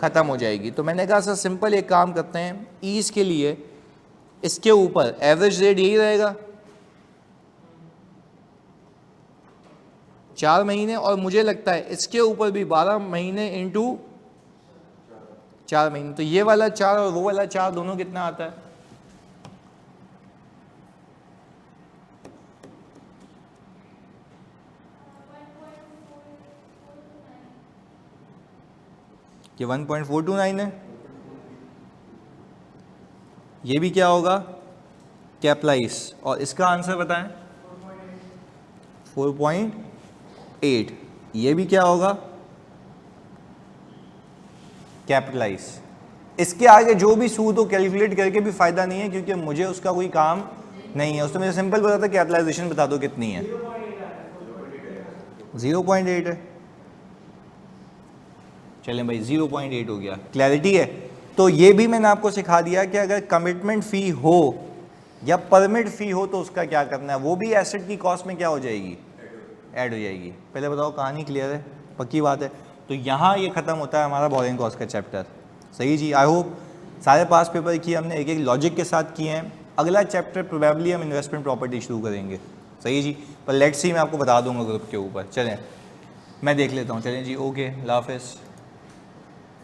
खत्म हो जाएगी। तो मैंने कहा सर सिंपल एक काम करते हैं, ईज के लिए इसके ऊपर एवरेज रेट यही रहेगा 4 महीने, और मुझे लगता है इसके ऊपर भी 12 महीने इंटू 4 महीने, तो ये वाला 4 और वो वाला 4 दोनों कितना आता है, ये 1.429 है, ये भी क्या होगा कैपिटलाइज, और इसका आंसर बताएं 4.8, ये भी क्या होगा कैपिटलाइज। इसके आगे जो भी सूद हो कैलकुलेट करके भी फायदा नहीं है, क्योंकि मुझे उसका कोई काम नहीं है, उसमें मुझे सिंपल बता था कैपिटलाइजेशन बता दो कितनी है, 0.8 है। चलें भाई 0.8 हो गया, क्लैरिटी है। तो ये भी मैंने आपको सिखा दिया कि अगर कमिटमेंट फ़ी हो या परमिट फ़ी हो तो उसका क्या करना है, वो भी एसेट की कॉस्ट में क्या हो जाएगी, ऐड हो जाएगी। पहले बताओ कहानी क्लियर है, पक्की बात है। तो यहाँ ये ख़त्म होता है हमारा बोरिंग कॉस्ट का चैप्टर। सही जी, आई होप सारे पास पेपर किए हमने, एक एक लॉजिक के साथ किए हैं। अगला चैप्टर प्रोबेबली हम इन्वेस्टमेंट प्रॉपर्टी शुरू करेंगे। सही जी, पर लेट्स सी मैं आपको बता दूंगा ग्रुप के ऊपर। चलें मैं देख लेता हूँ, चलें जी, ओके, अल्लाह हाफ़िज़।